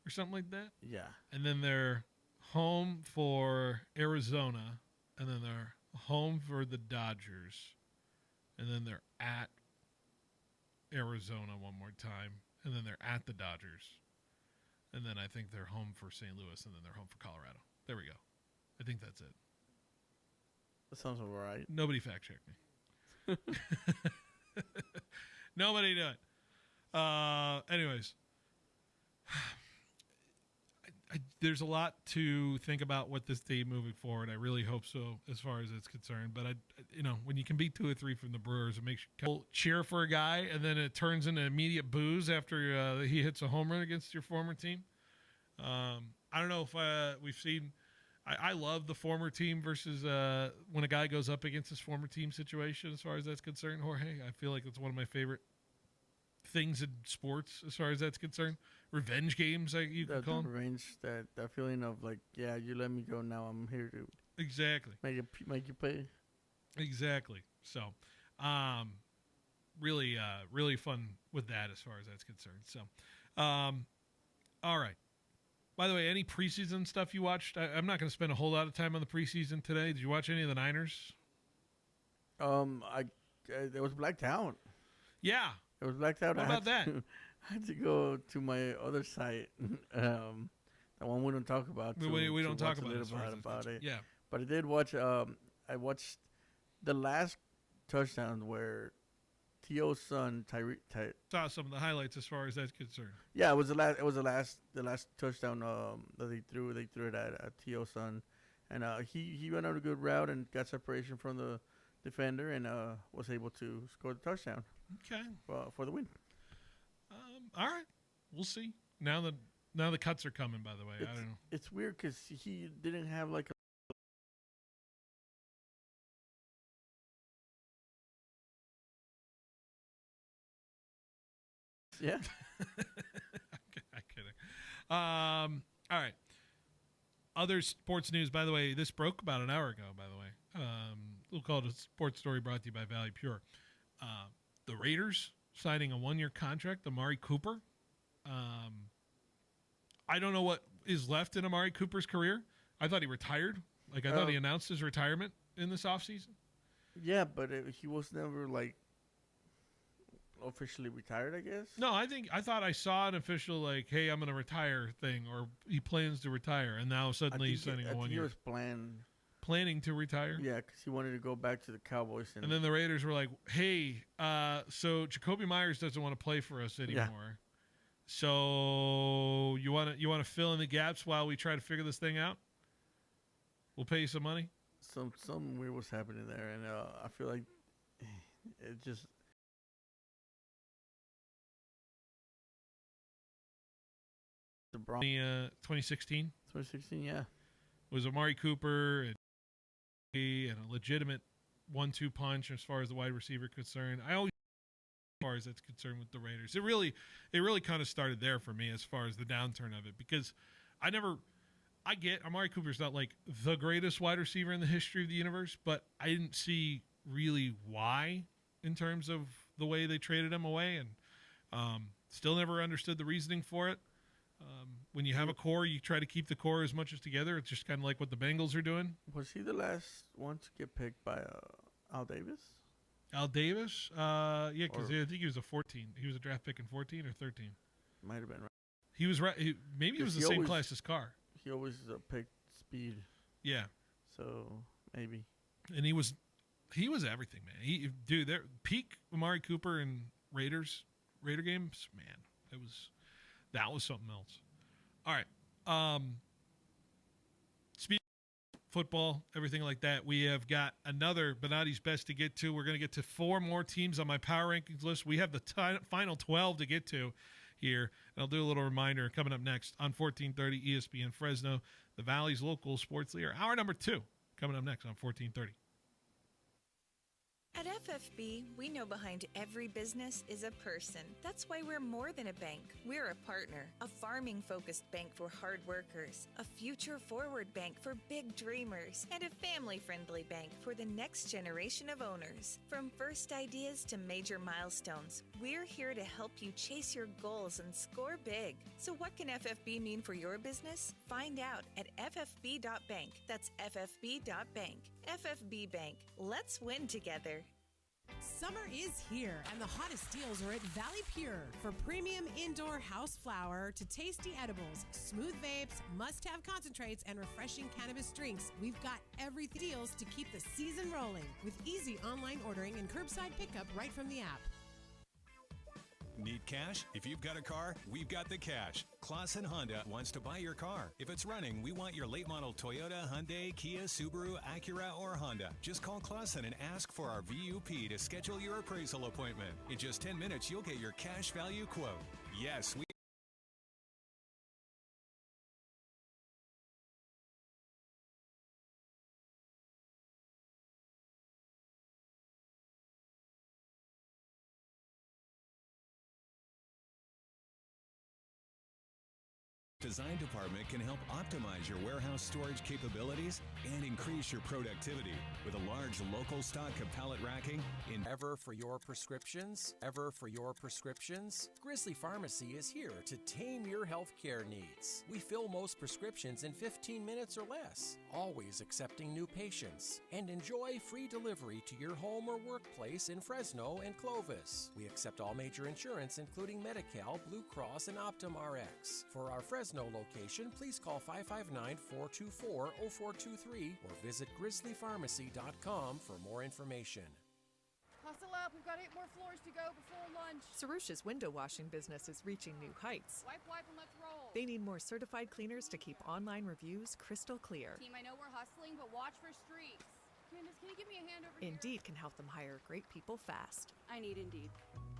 or something like that. Yeah. And then they're home for Arizona, and then they're home for the Dodgers, and then they're at Arizona one more time, and then they're at the Dodgers, and then I think they're home for St. Louis, and then they're home for Colorado. There we go. I think that's it. That sounds all right. Nobody fact check me. Nobody do it. Anyways. There's a lot to think about with this team moving forward. I really hope so, as far as it's concerned. But when you can beat 2 or 3 from the Brewers, it makes you cheer for a guy, and then it turns into immediate boos after he hits a home run against your former team. I don't know if we've seen. I love the former team versus when a guy goes up against his former team situation. As far as that's concerned, Jorge, I feel like it's one of my favorite things in sports as far as that's concerned. Revenge games, like you could call them. Revenge, that feeling of like, yeah, you let me go, now I'm here to exactly make you pay. Exactly. So, really fun with that as far as that's concerned. So, all right. By the way, any preseason stuff you watched? I'm not going to spend a whole lot of time on the preseason today. Did you watch any of the Niners? It was blacked out. Yeah. It was blacked out. How about that? I had to go to my other site. The one we don't talk about. We don't talk about it. Yeah. But I did watch. I watched the last touchdown where T.O.'s son saw some of the highlights as far as that's concerned. Yeah, it was the last touchdown that they threw. They threw it at T.O.'s son, and he went on a good route and got separation from the defender and was able to score the touchdown. Okay. For the win. All right, we'll see. Now the cuts are coming. By the way, I don't know. It's weird because he didn't have like a. Yeah. I'm kidding. All right. Other sports news. By the way, this broke about an hour ago. By the way, we'll call it a sports story brought to you by Valley Pure. The Raiders signing a 1-year contract, Amari Cooper. I don't know what is left in Amari Cooper's career. I thought he retired. I thought he announced his retirement in this offseason. Yeah, but he was never like officially retired, I guess. No, I thought I saw an official like, "Hey, I'm going to retire" thing, or he plans to retire, and now suddenly he's signing a 1 year. He was planning to retire. Yeah, because he wanted to go back to the Cowboys, and then the Raiders were like, "Hey, so Jacoby Myers doesn't want to play for us anymore. Yeah. So you want to fill in the gaps while we try to figure this thing out? We'll pay you some money." Some weird was happening there, and I feel like it just. The 2016. 2016, yeah. Was Amari Cooper and a legitimate 1-2 punch as far as the wide receiver concerned. I always, as far as that's concerned with the Raiders, it really kind of started there for me as far as the downturn of it, because I get Amari Cooper's not like the greatest wide receiver in the history of the universe, but I didn't see really why in terms of the way they traded him away, and still never understood the reasoning for it. When you have a core, you try to keep the core as much as together. It's just kind of like what the Bengals are doing. Was he the last one to get picked by Al Davis? Al Davis? Yeah, because I think he was a 14. He was a draft pick in 14 or 13. Might have been right. He was right. Maybe he was the same class as Carr. He always picked speed. Yeah. So maybe. And he was everything, man. Their peak Amari Cooper and Raider games, man. That was something else. All right. Speed, football, everything like that. We have got another Benotti's Best to get to. We're going to get to 4 more teams on my power rankings list. We have the final 12 to get to here. And I'll do a little reminder coming up next on 1430 ESPN Fresno, the Valley's local sports leader. Hour number 2 coming up next on 1430. At FFB, we know behind every business is a person. That's why we're more than a bank. We're a partner, a farming-focused bank for hard workers, a future-forward bank for big dreamers, and a family-friendly bank for the next generation of owners. From first ideas to major milestones, we're here to help you chase your goals and score big. So what can FFB mean for your business? Find out at ffb.bank. That's ffb.bank. FFB Bank. Let's win together. Summer is here, and the hottest deals are at Valley Pure. For premium indoor house flower to tasty edibles, smooth vapes, must-have concentrates, and refreshing cannabis drinks, we've got every deals to keep the season rolling with easy online ordering and curbside pickup right from the app. Need cash? If you've got a car, we've got the cash. Clausen Honda wants to buy your car. If it's running, we want your late model Toyota, Hyundai, Kia, Subaru, Acura, or Honda. Just call Clausen and ask for our VUP to schedule your appraisal appointment. In just 10 minutes, you'll get your cash value quote. Yes, we Design department can help optimize your warehouse storage capabilities and increase your productivity with a large local stock of pallet racking. Ever for your prescriptions? Ever for your prescriptions? Grizzly Pharmacy is here to tame your healthcare needs. We fill most prescriptions in 15 minutes or less, always accepting new patients, and enjoy free delivery to your home or workplace in Fresno and Clovis. We accept all major insurance, including Medi-Cal, Blue Cross, and Optum Rx. For our Fresno location, please call 559-424-0423 or visit grizzlypharmacy.com for more information. Hustle up, we've got 8 more floors to go before lunch. Sarusha's window washing business is reaching new heights. Wipe, and let's roll. They need more certified cleaners to keep online reviews crystal clear. Team, I know we're hustling, but watch for streaks. Candace, can you give me a hand over here? Indeed can help them hire great people fast. I need Indeed.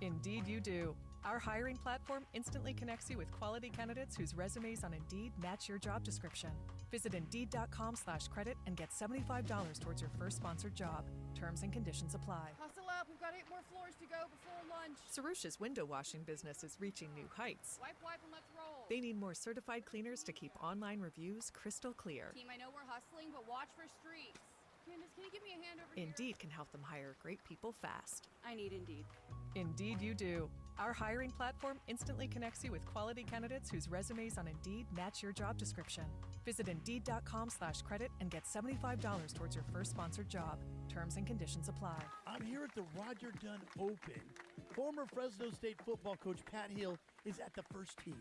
Indeed you do. Our hiring platform instantly connects you with quality candidates whose resumes on Indeed match your job description. Visit Indeed.com/credit and get $75 towards your first sponsored job. Terms and conditions apply. Hustle up, we've got 8 more floors to go before lunch. Sarusha's window washing business is reaching new heights. Wipe, and let's roll. They need more certified cleaners to keep online reviews crystal clear. Team, I know we're hustling, but watch for streaks. Candace, can you give me a hand over here? Indeed can help them hire great people fast. I need Indeed. Indeed you do. Our hiring platform instantly connects you with quality candidates whose resumes on Indeed match your job description. Visit Indeed.com/credit and get $75 towards your first sponsored job. Terms and conditions apply. I'm here at the Roger Dunn Open. Former Fresno State football coach Pat Hill is at the first tee.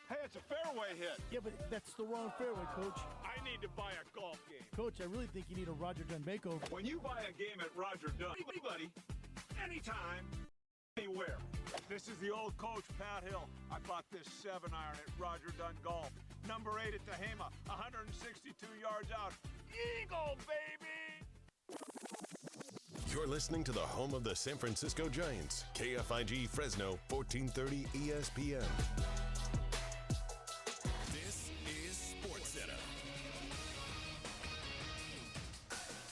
Hey, it's a fairway hit. Yeah, but that's the wrong fairway, Coach. I need to buy a golf game. Coach, I really think you need a Roger Dunn makeover. When you buy a game at Roger Dunn, anybody, anytime, anywhere. This is the old coach, Pat Hill. I bought this 7-iron at Roger Dunn Golf. Number 8 at Tehama, 162 yards out. Eagle, baby! You're listening to the home of the San Francisco Giants, KFIG Fresno, 1430 ESPN. This is SportsCenter.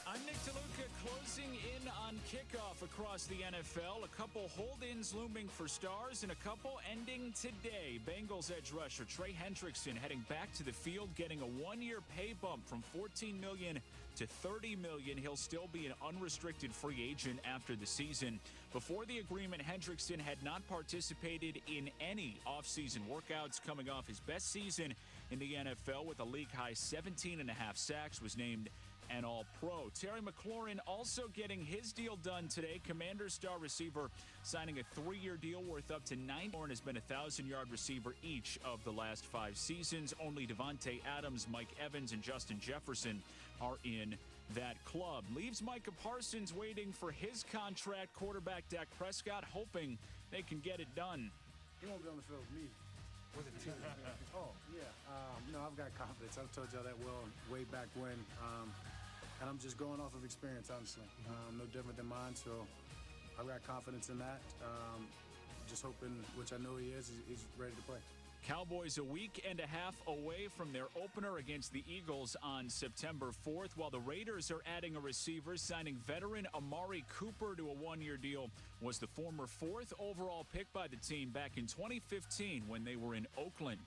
I'm Nick DeLuca, closing in on kickoff across the NFL. A couple hold-ins looming for stars and a couple ending today. Bengals edge rusher Trey Hendrickson heading back to the field, getting a one-year pay bump from $14 million to $30 million. He'll still be an unrestricted free agent after the season. Before the agreement, Hendrickson had not participated in any offseason workouts. Coming off his best season in the NFL with a league-high 17.5 sacks, was named an All-Pro. Terry McLaurin also getting his deal done today. Commanders star receiver signing a 3-year deal worth up to $9 million. Has been a 1,000-yard receiver each of the last 5 seasons. Only Devontae Adams, Mike Evans, and Justin Jefferson are in that club. Leaves Micah Parsons waiting for his contract. Quarterback Dak Prescott hoping they can get it done. He won't be on the field with me. With a team. Oh, yeah. I've got confidence. I've told y'all that way back when. And I'm just going off of experience, honestly. No different than mine, so I've got confidence in that. Just hoping, which I know he is, he's ready to play. Cowboys a week and a half away from their opener against the Eagles on September 4th, while the Raiders are adding a receiver. Signing veteran Amari Cooper to a 1-year deal. Was the former 4th overall pick by the team back in 2015 when they were in Oakland.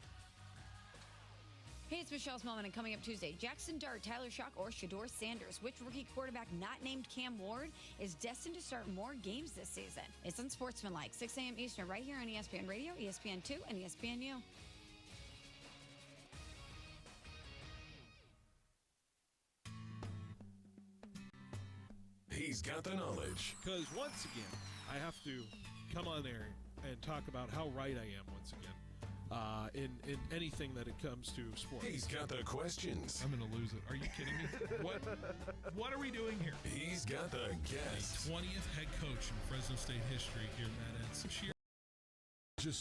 Hey, it's Michelle Smallman, and coming up Tuesday, Jackson Dart, Tyler Shock, or Shador Sanders. Which rookie quarterback not named Cam Ward is destined to start more games this season? It's Unsportsmanlike, 6 a.m. Eastern, right here on ESPN Radio, ESPN2, and ESPNU. He's got the knowledge. Because once again, I have to come on there and talk about how right I am once again. In anything that it comes to sports. He's got the questions. I'm going to lose it. Are you kidding me? What are we doing here? He's got the guests. 20th head coach in Fresno State history here, Matt Ed.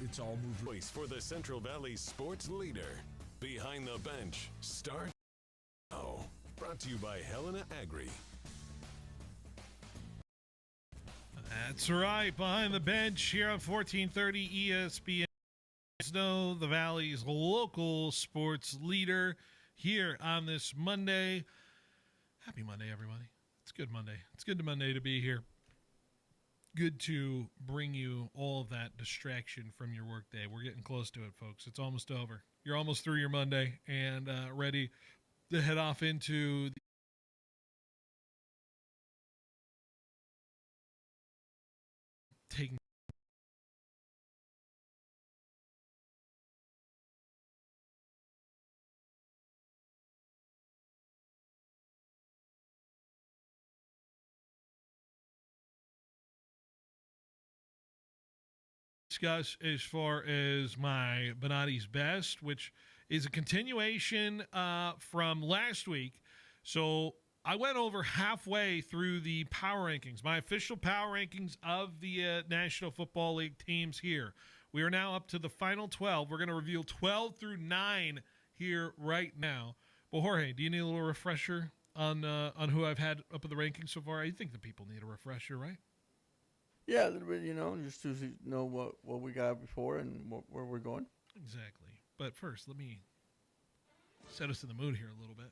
It's all moved. Voice for the Central Valley sports leader. Behind the bench, start now. Brought to you by Helena Agri. That's right. Behind the bench here on 1430 ESPN. Fresno, the Valley's local sports leader here on this Monday. Happy Monday, everybody. It's good Monday. It's good Monday to be here. Good to bring you all of that distraction from your workday. We're getting close to it, folks. It's almost over. You're almost through your Monday and ready to head off into the taking discuss as far as my Benotti's Best, which is a continuation from last week. So I went over halfway through the power rankings, my official power rankings of the National Football League teams here. We are now up to the final 12. We're going to reveal 12 through 9 here right now. Well, Jorge, do you need a little refresher on who I've had up in the rankings so far? I think the people need a refresher, right? Yeah, a little bit, just to know what we got before and where we're going. Exactly. But first, let me set us in the mood here a little bit.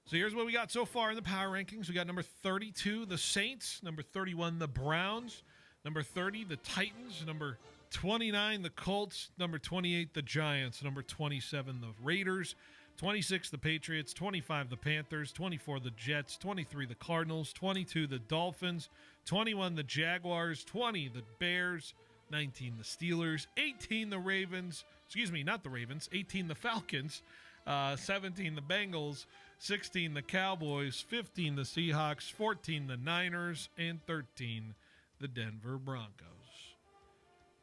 So here's what we got so far in the power rankings. We got number 32, the Saints. Number 31, the Browns. Number 30, the Titans. Number 29, the Colts. Number 28, the Giants. Number 27, the Raiders. 26, the Patriots. 25, the Panthers. 24, the Jets. 23, the Cardinals. 22, the Dolphins. 21, the Jaguars. 20, the Bears. 19, the Steelers. 18, the Ravens. Excuse me, not the Ravens. 18, the Falcons. 17, the Bengals. 16 the Cowboys, 15 the Seahawks, 14 the Niners, and 13 the Denver Broncos.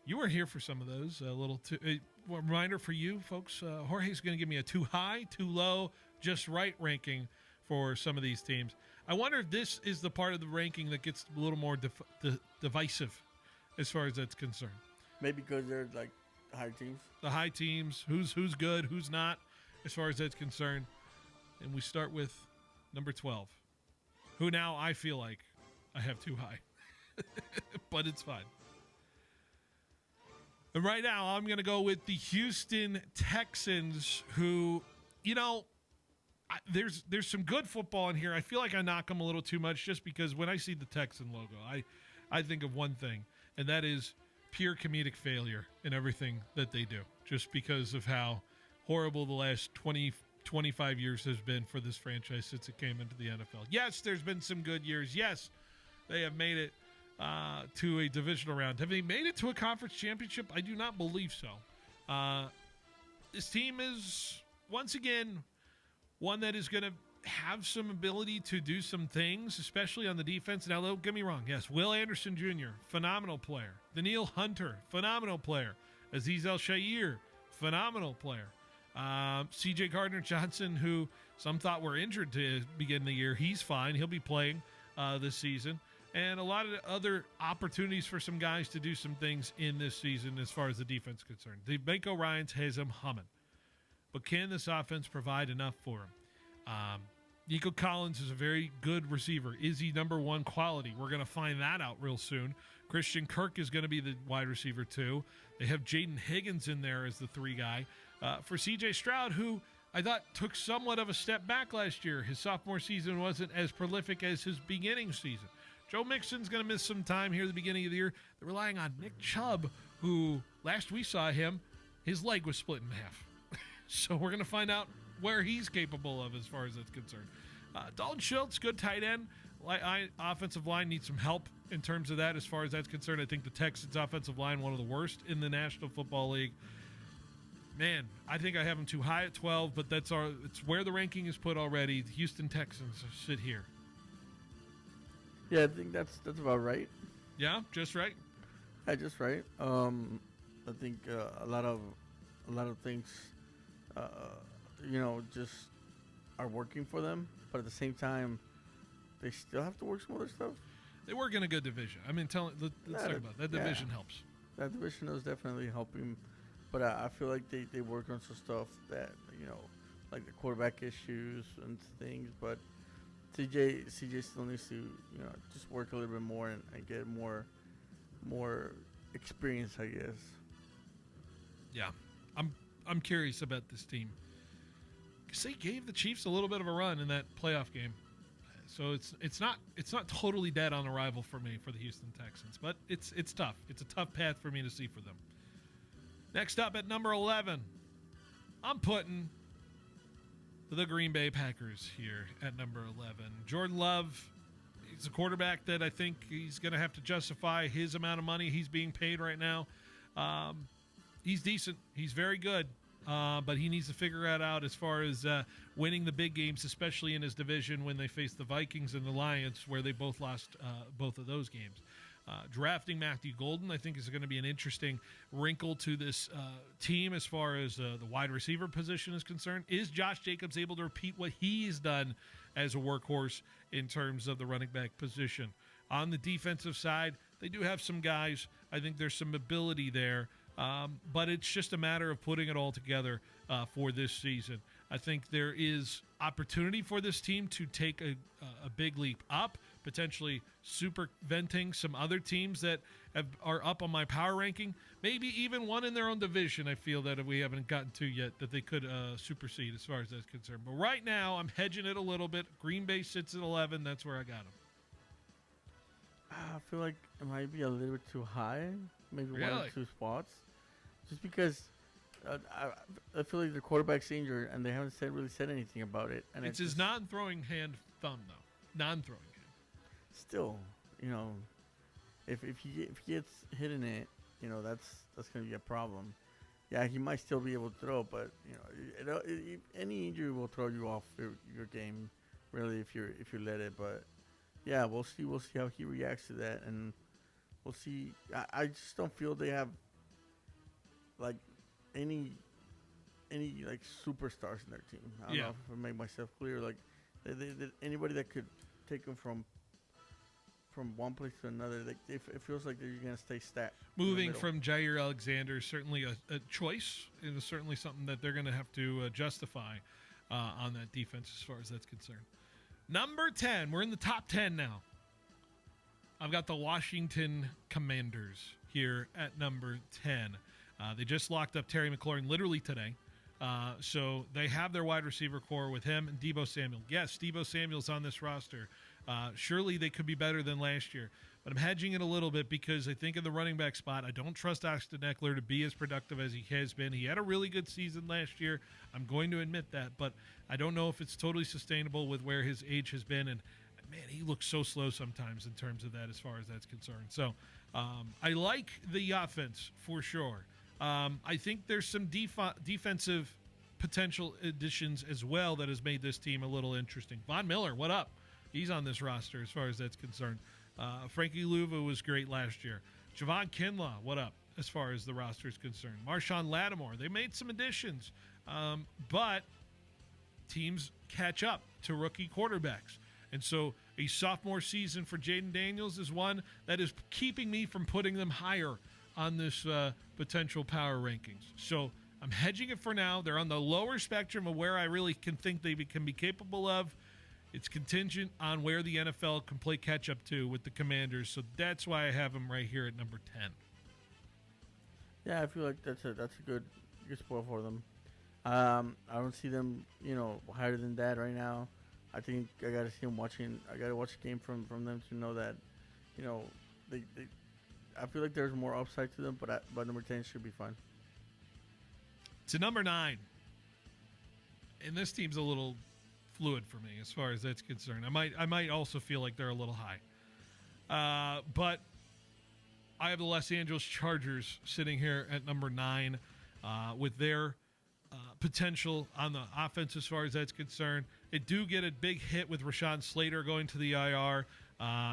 You were here for some of those. A reminder for you folks, Jorge's going to give me a too high, too low, just right ranking for some of these teams. I wonder if this is the part of the ranking that gets a little more divisive as far as that's concerned. Maybe because they're like high teams. The high teams, who's good, who's not, as far as that's concerned. And we start with number 12, who now I feel like I have too high. But it's fine. And right now, I'm going to go with the Houston Texans, who, there's some good football in here. I feel like I knock them a little too much just because when I see the Texan logo, I think of one thing, and that is pure comedic failure in everything that they do, just because of how horrible the last 25 years has been for this franchise since it came into the NFL. Yes, there's been some good years. Yes, they have made it to a divisional round. Have they made it to a conference championship? I do not believe so. This team is, once again, one that is going to have some ability to do some things, especially on the defense. Now, don't get me wrong. Yes, Will Anderson Jr., phenomenal player. Daniil Hunter, phenomenal player. Azeez El-Shaair, phenomenal player. C.J. Gardner-Johnson, who some thought were injured to begin the year, he's fine. He'll be playing this season. And a lot of other opportunities for some guys to do some things in this season as far as the defense is concerned. The D'Amico Ryans has him humming. But can this offense provide enough for him? Nico Collins is a very good receiver. Is he number one quality? We're going to find that out real soon. Christian Kirk is going to be the wide receiver too. They have Jaden Higgins in there as the 3 guy. For C.J. Stroud, who I thought took somewhat of a step back last year. His sophomore season wasn't as prolific as his beginning season. Joe Mixon's going to miss some time here at the beginning of the year. They're relying on Nick Chubb, who last we saw him, his leg was split in half. So we're going to find out where he's capable of as far as that's concerned. Dalton Schultz, good tight end. Offensive line needs some help in terms of that as far as that's concerned. I think the Texans' offensive line, one of the worst in the National Football League. Man, I think I have them too high at 12, but it's where the ranking is put already. The Houston Texans sit here. Yeah, I think that's about right. Yeah, just right. Yeah, just right. I think a lot of things, just are working for them, but at the same time, they still have to work some other stuff. They work in a good division. I mean, let's talk about that. That division helps. That division is definitely helping, but I feel like they work on some stuff that like the quarterback issues and things, but. CJ still needs to, just work a little bit more and get more experience, I guess. Yeah, I'm curious about this team. Because they gave the Chiefs a little bit of a run in that playoff game, so it's not totally dead on arrival for me for the Houston Texans, but it's tough. It's a tough path for me to see for them. Next up at number 11, I'm putting the Green Bay Packers here at number 11. Jordan Love, he's a quarterback that I think he's going to have to justify his amount of money he's being paid right now. He's decent. He's very good. But he needs to figure that out as far as winning the big games, especially in his division when they face the Vikings and the Lions, where they both lost both of those games. Drafting Matthew Golden, I think, is going to be an interesting wrinkle to this team as far as the wide receiver position is concerned. Is Josh Jacobs able to repeat what he's done as a workhorse in terms of the running back position? On the defensive side, they do have some guys. I think there's some ability there, but it's just a matter of putting it all together for this season. I think there is opportunity for this team to take a big leap up, potentially venting some other teams that are up on my power ranking, maybe even one in their own division. I feel that we haven't gotten to yet that they could supersede as far as that's concerned. But right now, I'm hedging it a little bit. Green Bay sits at 11. That's where I got them. I feel like it might be a little bit too high, maybe Really? 1 or 2 spots, just because I feel like the quarterback's injured and they haven't really said anything about it. And It's his non-throwing hand thumb, though. Non-throwing hand. Still, if he gets hit in it, that's going to be a problem. yeah, he might still be able to throw, but any injury will throw you off your game, really, if you let it. But yeah, we'll see. We'll see how he reacts to that, and we'll see. I just don't feel they have like any like superstars in their team. I don't know if I make myself clear. Like anybody that could take them from one place to another, like it feels like they're going to stay stacked. Moving from Jair Alexander is certainly a choice. It is certainly something that they're going to have to justify on that defense as far as that's concerned. Number 10. We're in the top 10 now. I've got the Washington Commanders here at number 10. They just locked up Terry McLaurin literally today. So they have their wide receiver core with him and Deebo Samuel. Yes, Deebo Samuel's on this roster. Surely they could be better than last year. But I'm hedging it a little bit because I think in the running back spot, I don't trust Austin Eckler to be as productive as he has been. He had a really good season last year. I'm going to admit that. But I don't know if it's totally sustainable with where his age has been. And, man, he looks so slow sometimes in terms of that as far as that's concerned. So I like the offense for sure. I think there's some defensive potential additions as well that has made this team a little interesting. Von Miller, what up? He's on this roster as far as that's concerned. Frankie Louva was great last year. Javon Kinlaw, what up as far as the roster is concerned? Marshawn Lattimore, they made some additions. But teams catch up to rookie quarterbacks. And so a sophomore season for Jaden Daniels is one that is keeping me from putting them higher on this potential power rankings. So I'm hedging it for now. They're on the lower spectrum of where I really can think they can be capable of. It's contingent on where the NFL can play catch-up to with the Commanders. So that's why I have them right here at number 10. Yeah, I feel like that's a good spot for them. I don't see them, higher than that right now. I think I got to see them watching. I got to watch a game from them to know that, they I feel like there's more upside to them, but number 10 should be fine. To number 9. And this team's a little fluid for me as far as that's concerned. I might also feel like they're a little high. But I have the Los Angeles Chargers sitting here at number 9 with their potential on the offense as far as that's concerned. They do get a big hit with Rashawn Slater going to the IR.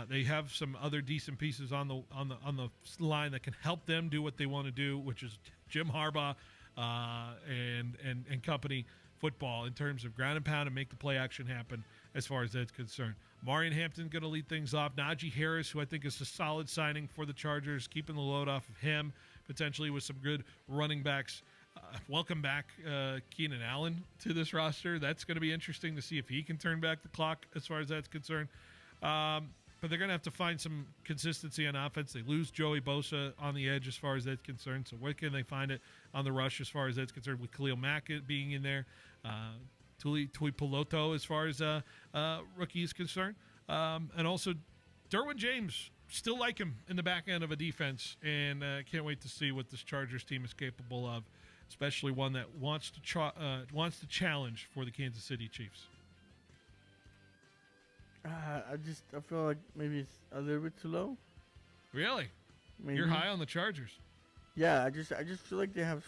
They have some other decent pieces on the line that can help them do what they want to do, which is Jim Harbaugh and company football in terms of ground and pound and make the play action happen as far as that's concerned. Marion Hampton going to lead things off. Najee Harris, who I think is a solid signing for the Chargers, keeping the load off of him, potentially with some good running backs. Welcome back Keenan Allen to this roster. That's going to be interesting to see if he can turn back the clock as far as that's concerned. But they're going to have to find some consistency on offense. They lose Joey Bosa on the edge as far as that's concerned. So where can they find it on the rush as far as that's concerned with Khalil Mack being in there? Tui Piloto as far as rookie is concerned. And also Derwin James, still like him in the back end of a defense. And can't wait to see what this Chargers team is capable of, especially one that wants to challenge for the Kansas City Chiefs. I feel like maybe it's a little bit too low. Really? Maybe. You're high on the Chargers. Yeah, I just feel like they have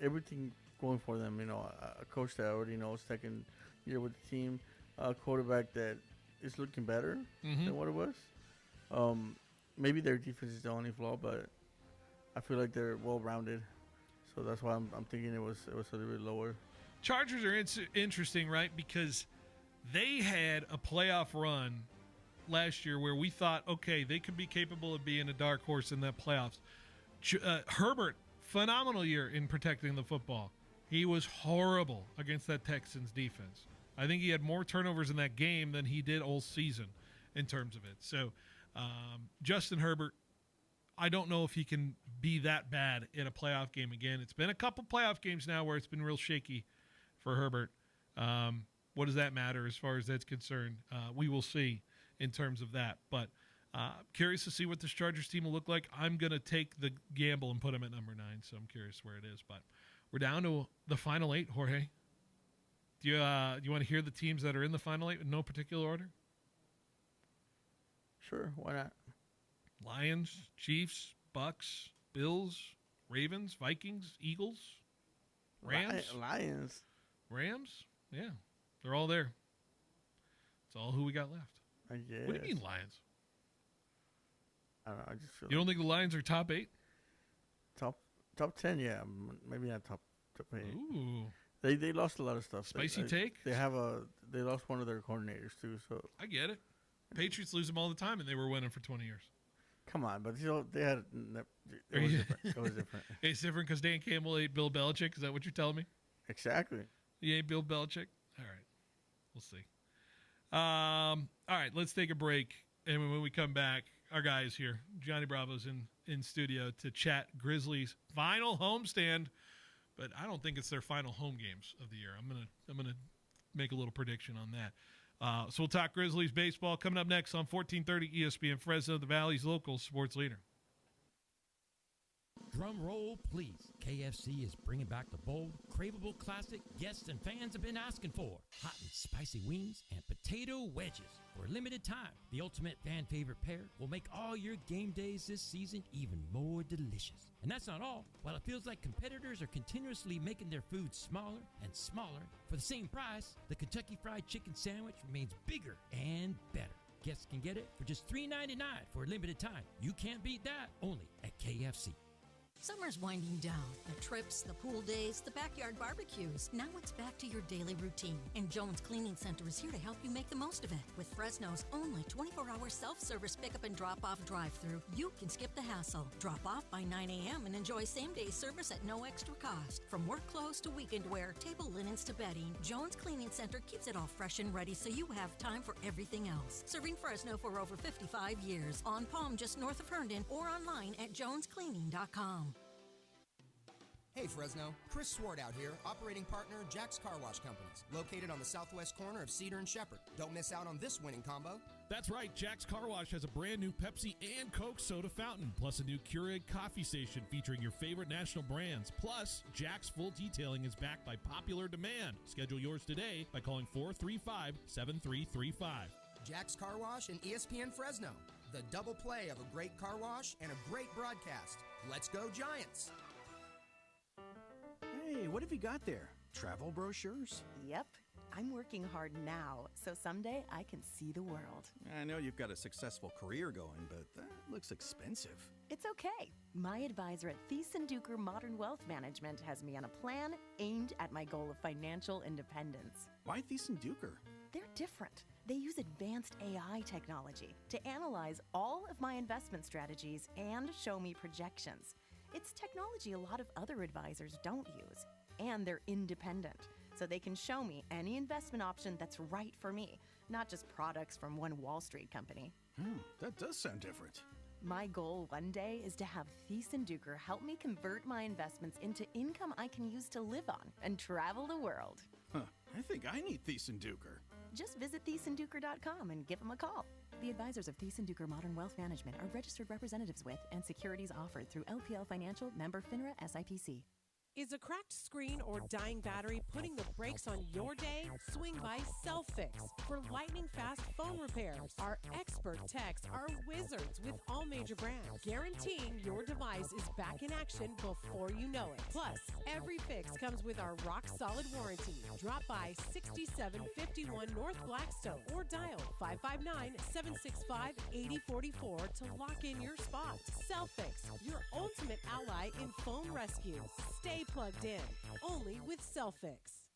everything going for them. A coach that already knows second year with the team, a quarterback that is looking better than what it was. Maybe their defense is the only flaw, but I feel like they're well rounded. So that's why I'm thinking it was a little bit lower. Chargers are interesting, right? Because they had a playoff run last year where we thought, okay, they could be capable of being a dark horse in that playoffs. Herbert, phenomenal year in protecting the football. He was horrible against that Texans defense. I think he had more turnovers in that game than he did all season in terms of it. So Justin Herbert, I don't know if he can be that bad in a playoff game again. It's been a couple playoff games now where it's been real shaky for Herbert. What does that matter as far as that's concerned? We will see in terms of that. But curious to see what this Chargers team will look like. I'm going to take the gamble and put them at number 9, so I'm curious where it is. But we're down to the final 8, Jorge. Do you want to hear the teams that are in the final 8 in no particular order? Sure, why not? Lions, Chiefs, Bucks, Bills, Ravens, Vikings, Eagles, Rams. Lions. Rams? Yeah. They're all there. It's all who we got left. I guess. What do you mean Lions? I don't know. I just feel You don't think the Lions are top 8? Top 10, yeah. Maybe not top 8. Ooh. They lost a lot of stuff. Spicy take? They lost one of their coordinators too, so I get it. Patriots lose them all the time, and they were winning for 20 years. come on, but they had it was different. It was different. It's different because Dan Campbell ate Bill Belichick. Is that what you're telling me? Exactly. He ate Bill Belichick? All right. We'll see. All right, let's take a break. And when we come back, our guy is here. Johnny Bravo's in studio to chat Grizzlies' final homestand. But I don't think it's their final home games of the year. I'm gonna make a little prediction on that. So we'll talk Grizzlies baseball coming up next on 1430 ESPN Fresno, the Valley's local sports leader. Drum roll, please. KFC is bringing back the bold, craveable classic guests and fans have been asking for. Hot and spicy wings and potato wedges. For a limited time, the ultimate fan favorite pair will make all your game days this season even more delicious. And that's not all. While it feels like competitors are continuously making their food smaller and smaller, for the same price, the Kentucky Fried Chicken Sandwich remains bigger and better. Guests can get it for just $3.99 for a limited time. You can't beat that, only at KFC. Summer's winding down. The trips, the pool days, the backyard barbecues. Now it's back to your daily routine. And Jones Cleaning Center is here to help you make the most of it. With Fresno's only 24-hour self-service pickup and drop-off drive-thru, you can skip the hassle. Drop off by 9 a.m. and enjoy same-day service at no extra cost. From work clothes to weekend wear, table linens to bedding, Jones Cleaning Center keeps it all fresh and ready so you have time for everything else. Serving Fresno for over 55 years. On Palm just north of Herndon or online at jonescleaning.com. Hey Fresno, Chris Swart out here, operating partner Jack's Car Wash Companies, located on the southwest corner of Cedar and Shepherd. Don't miss out on this winning combo. That's right, Jack's Car Wash has a brand new Pepsi and Coke soda fountain, plus a new Keurig coffee station featuring your favorite national brands. Plus, Jack's full detailing is backed by popular demand. Schedule yours today by calling 435-7335. Jack's Car Wash and ESPN Fresno, the double play of a great car wash and a great broadcast. Let's go Giants! Hey, what have you got there? Travel brochures? Yep. I'm working hard now, so someday I can see the world. I know you've got a successful career going, but that looks expensive. It's okay. My advisor at Thiessen-Duker Modern Wealth Management has me on a plan aimed at my goal of financial independence. Why Thiessen-Duker? They're different. They use advanced AI technology to analyze all of my investment strategies and show me projections. It's technology a lot of other advisors don't use. And they're independent, so they can show me any investment option that's right for me, not just products from one Wall Street company. That does sound different. My goal one day is to have Thiessen-Duker help me convert my investments into income I can use to live on and travel the world. I think I need Thiessen-Duker. Just visit Thiessen-Duker.com and give them a call. The advisors of Thiessen-Duker Modern Wealth Management are registered representatives with and securities offered through LPL Financial, member FINRA SIPC. Is a cracked screen or dying battery putting the brakes on your day? Swing by Self-Fix for lightning-fast phone repairs. Our expert techs are wizards with all major brands, guaranteeing your device is back in action before you know it. Plus, every fix comes with our rock-solid warranty. Drop by 6751 North Blackstone or dial 559-765-8044 to lock in your spot. Self-Fix, your ultimate ally in phone rescue. Stay plugged in, only with Self-Fix.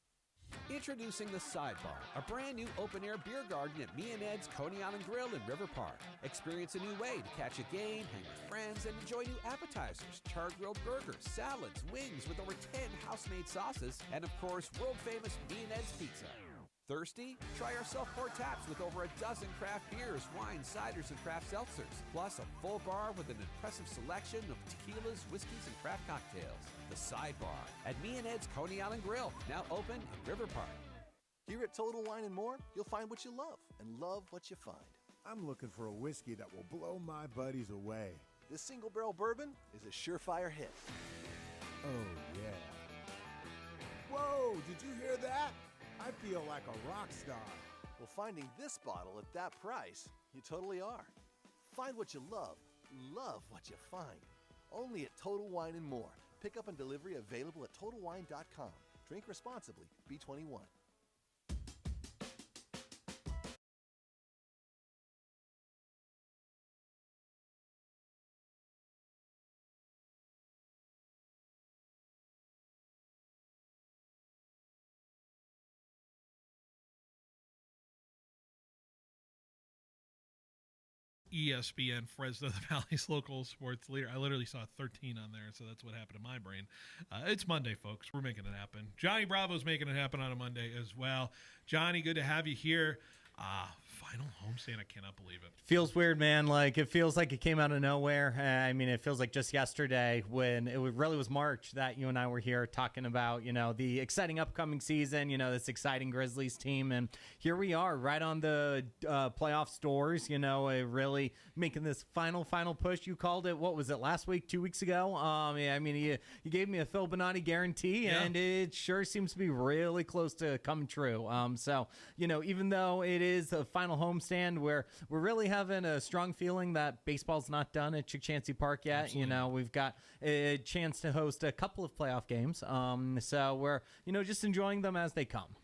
Introducing The Sidebar, a brand new open-air beer garden at Me and Ed's Coney Island Grill in River Park. Experience a new way to catch a game, hang with friends, and enjoy new appetizers, char-grilled burgers, salads, wings with over 10 house-made sauces, and of course, world-famous Me and Ed's pizza. Thirsty? Try our self-poured taps with over a dozen craft beers, wines, ciders, and craft seltzers. Plus a full bar with an impressive selection of tequilas, whiskeys, and craft cocktails. The Sidebar at Me and Ed's Coney Island Grill, now open in River Park. Here at Total Wine & More, you'll find what you love and love what you find. I'm looking for a whiskey that will blow my buddies away. This single barrel bourbon is a surefire hit. Oh, yeah. Whoa, did you hear that? I feel like a rock star. Well, finding this bottle at that price, you totally are. Find what you love what you find. Only at Total Wine & More. Pickup and delivery available at TotalWine.com. Drink responsibly. B21. ESPN Fresno Valley's local sports leader. I literally saw 13 on there, so that's what happened in my brain. It's Monday, folks. We're making it happen. Johnny Bravo's making it happen on a Monday as well. Johnny, good to have you here. Final homestand. I cannot believe it. Feels weird, man. Like, it feels like it came out of nowhere. I mean, it feels like just yesterday when it really was March that you and I were here talking about, the exciting upcoming season, this exciting Grizzlies team. And here we are right on the playoff doors, really making this final push. You called it, what was it, last week, 2 weeks ago? I mean, you gave me a Phil Benotti guarantee, and it sure seems to be really close to coming true. So, even though it is a final homestand where we're really having a strong feeling that baseball's not done at Chick-Chansey Park yet. Absolutely. We've got a chance to host a couple of playoff games. So we're, just enjoying them as they come.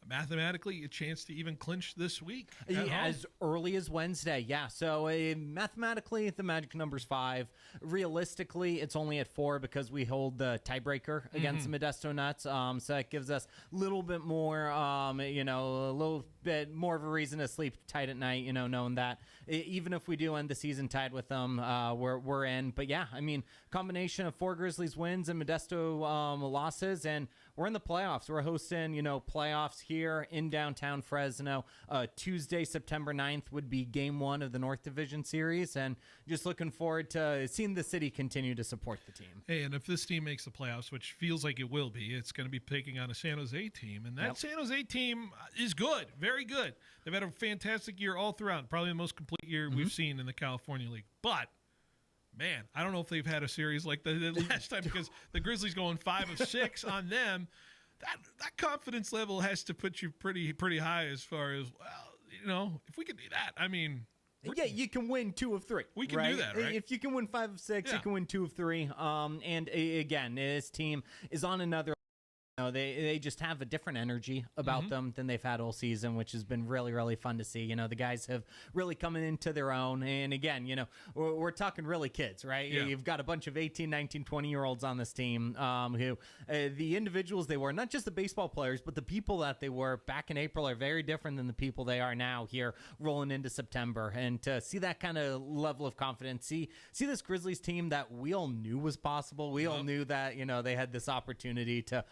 Mathematically, a chance to even clinch this week. As early as Wednesday, yeah. So mathematically, the magic number's 5. Realistically, it's only at 4 because we hold the tiebreaker against the Modesto Nuts. So it gives us a little bit more, a little bit more of a reason to sleep tight at night, knowing that even if we do end the season tied with them, we're in. But yeah, I mean, combination of 4 Grizzlies wins and Modesto losses, and we're in the playoffs. We're hosting, playoffs here in downtown Fresno. Tuesday, September 9th would be game 1 of the North Division Series, and just looking forward to seeing the city continue to support the team. Hey, and if this team makes the playoffs, which feels like it will be, it's going to be taking on a San Jose team, and that San Jose team is good, very good. They've had a fantastic year all throughout, probably the most complete year we've seen in the California League. But man, I don't know if they've had a series like the last time, because the Grizzlies going 5 of 6 on them. That confidence level has to put you pretty high as far as, if we can do that, I mean. Yeah, you can win 2 of 3. We can do that, right? If you can win 5 of 6, you can win 2 of 3. And again, this team is on another. They just have a different energy about them than they've had all season, which has been really, really fun to see. The guys have really coming into their own. And again, we're talking really kids, right? Yeah. You've got a bunch of 18, 19, 20-year-olds on this team who the individuals they were, not just the baseball players, but the people that they were back in April are very different than the people they are now here rolling into September. And to see that kind of level of confidence, see this Grizzlies team that we all knew was possible. We all knew that, they had this opportunity to,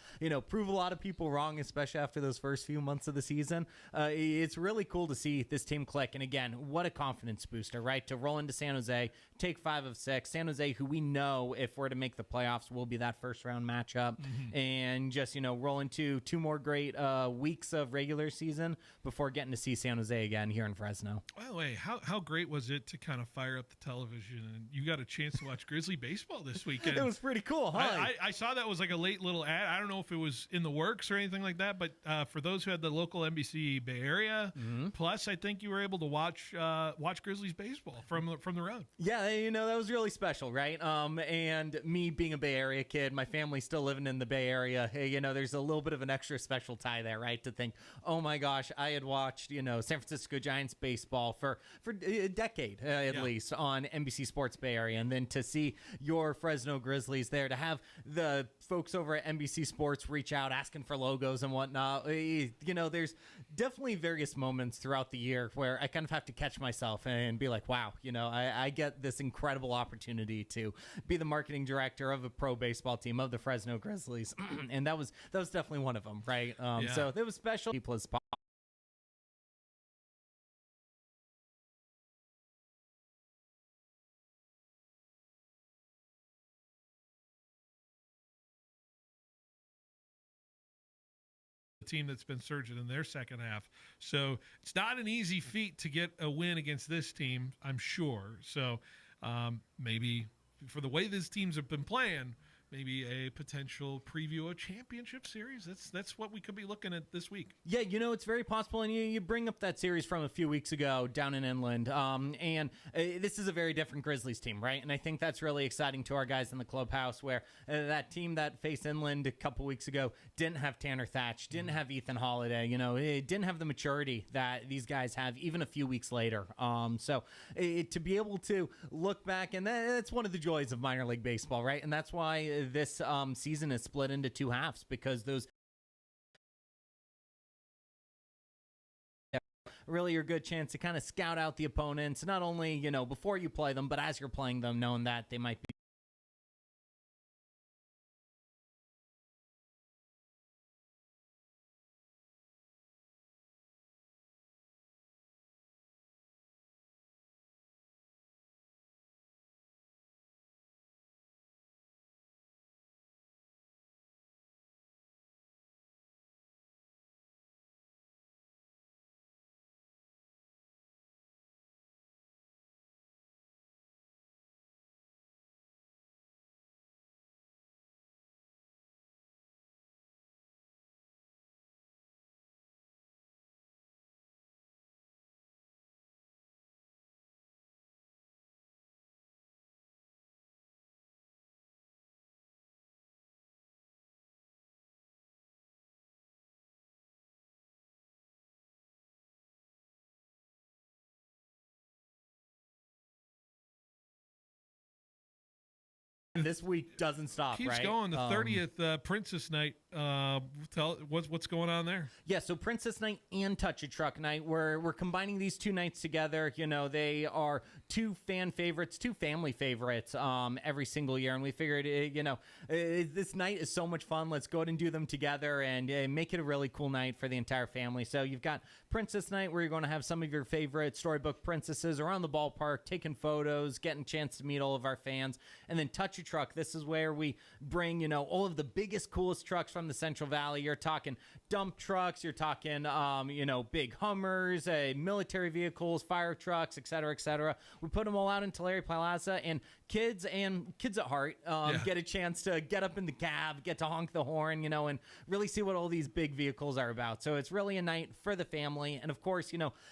prove a lot of people wrong, especially after those first few months of the season. It's really cool to see this team click. And again, what a confidence booster, right? To roll into San Jose, take 5 of 6. San Jose, who we know if we're to make the playoffs, will be that first round matchup. And just, roll into 2 more great weeks of regular season before getting to see San Jose again here in Fresno. By the way, how great was it to kind of fire up the television and you got a chance to watch Grizzly baseball this weekend? It was pretty cool, huh? I saw that was like a late little ad. I don't know if it was in the works or anything like that, but for those who had the local NBC Bay Area, plus I think you were able to watch Grizzlies baseball from the road. Yeah, that was really special, right? And me being a Bay Area kid, my family still living in the Bay Area, there's a little bit of an extra special tie there, right? To think, oh my gosh, I had watched, San Francisco Giants baseball for a decade at least on NBC Sports Bay Area, and then to see your Fresno Grizzlies there, to have the folks over at NBC Sports reach out asking for logos and whatnot. There's definitely various moments throughout the year where I kind of have to catch myself and be like, wow, I get this incredible opportunity to be the marketing director of a pro baseball team of the Fresno Grizzlies. And that was definitely one of them, right? So it was special. People as team that's been surging in their second half. So it's not an easy feat to get a win against this team, I'm sure. So maybe for the way these teams have been playing, maybe a potential preview of championship series. That's what we could be looking at this week. Yeah, it's very possible. And you bring up that series from a few weeks ago down in Inland. And this is a very different Grizzlies team, right? And I think that's really exciting to our guys in the clubhouse, where that team that faced Inland a couple weeks ago didn't have Tanner Thatch, didn't have Ethan Holiday, it didn't have the maturity that these guys have even a few weeks later. So to be able to look back, and that's one of the joys of minor league baseball, right? And that's why this season is split into two halves, because those really are a good chance to kind of scout out the opponents, not only, before you play them, but as you're playing them, knowing that they might be this week doesn't stop. Keeps right? going. The 30th Princess Night. Tell what's going on there. Yeah, so Princess Night and Touch a Truck Night. We're combining these two nights together. They are two fan favorites, two family favorites every single year, and we figured this night is so much fun. Let's go ahead and do them together and make it a really cool night for the entire family. So you've got Princess Night, where you're going to have some of your favorite storybook princesses around the ballpark, taking photos, getting a chance to meet all of our fans, and then Touch a Truck. This is where we bring, all of the biggest, coolest trucks from the Central Valley. You're talking dump trucks, you're talking, big Hummers, military vehicles, fire trucks, et cetera, et cetera. We put them all out in Tulare Plaza, and kids at heart get a chance to get up in the cab, get to honk the horn, and really see what all these big vehicles are about. So it's really a night for the family. And of course,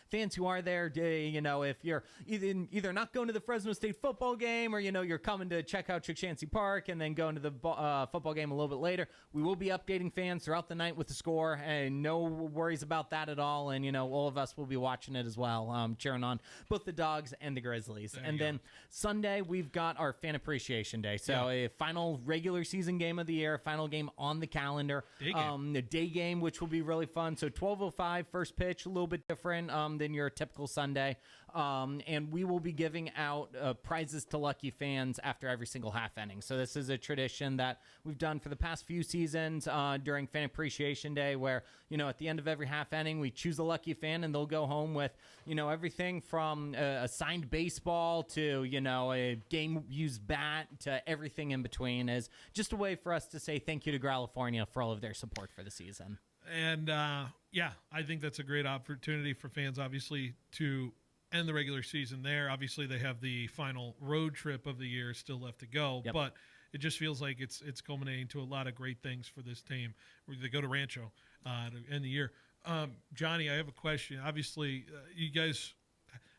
fans who are there, if you're either not going to the Fresno State football game, or, you're coming to check out Chickchansey Park and then going to the football game a little bit later, we will be updating fans throughout the night with the score, and no worries about that at all. And, all of us will be watching it as well, cheering on both the Dogs and the Grizzlies. Then Sunday, we've got our Fan Appreciation Day. So a final regular season game of the year, final game on the calendar. The day game, which will be really fun. So 12:05 first pitch, a little bit different than your typical Sunday. And we will be giving out prizes to lucky fans after every single half inning. So this is a tradition that we've done for the past few seasons during Fan Appreciation Day, where, at the end of every half inning, we choose a lucky fan, and they'll go home with, everything from a signed baseball to, a game-used bat to everything in between, as just a way for us to say thank you to California for all of their support for the season. And, I think that's a great opportunity for fans, obviously, to end the regular season there. Obviously, they have the final road trip of the year still left to go, but it just feels like it's culminating to a lot of great things for this team. They go to Rancho to end the year. Johnny, I have a question. Obviously, you guys,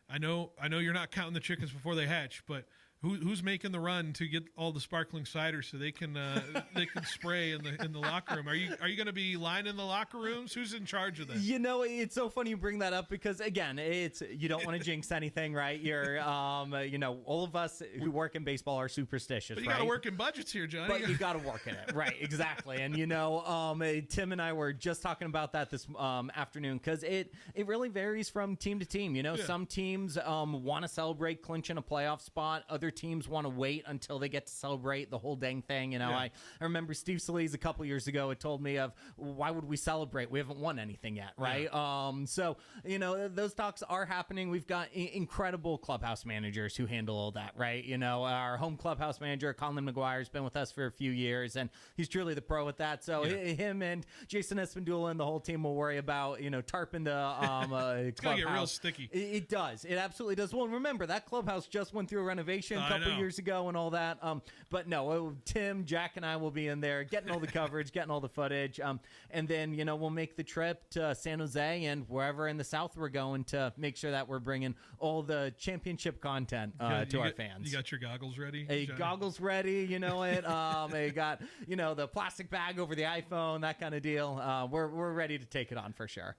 I know you're not counting the chickens before they hatch, but who's making the run to get all the sparkling cider so they can spray in the locker room? Are you going to be lining the locker rooms? Who's in charge of that? It's so funny you bring that up, because again, you don't want to jinx anything, right? You're all of us who work in baseball are superstitious. But you right? got to work in budgets here, Johnny. But you got to work in it, right? Exactly. And Tim and I were just talking about that this afternoon, because it really varies from team to team. Some teams want to celebrate clinching a playoff spot. Other teams want to wait until they get to celebrate the whole dang thing. I remember Steve Solis a couple years ago had told me of, why would we celebrate? We haven't won anything yet, right? So those talks are happening. We've got incredible clubhouse managers who handle all that, right? Our home clubhouse manager, Colin McGuire, has been with us for a few years, and he's truly the pro at that. So him and Jason Espandula and the whole team will worry about tarping the it's gonna get real sticky. It does. It absolutely does. Well, remember, that clubhouse just went through a renovation a I couple know. years ago and all that. But no, Tim, Jack, and I will be in there getting all the coverage, getting all the footage. And then, we'll make the trip to San Jose and wherever in the South we're going to make sure that we're bringing all the championship content to our fans. You got your goggles ready? Johnny? Goggles ready, you know it. I got, the plastic bag over the iPhone, that kind of deal. We're ready to take it on for sure.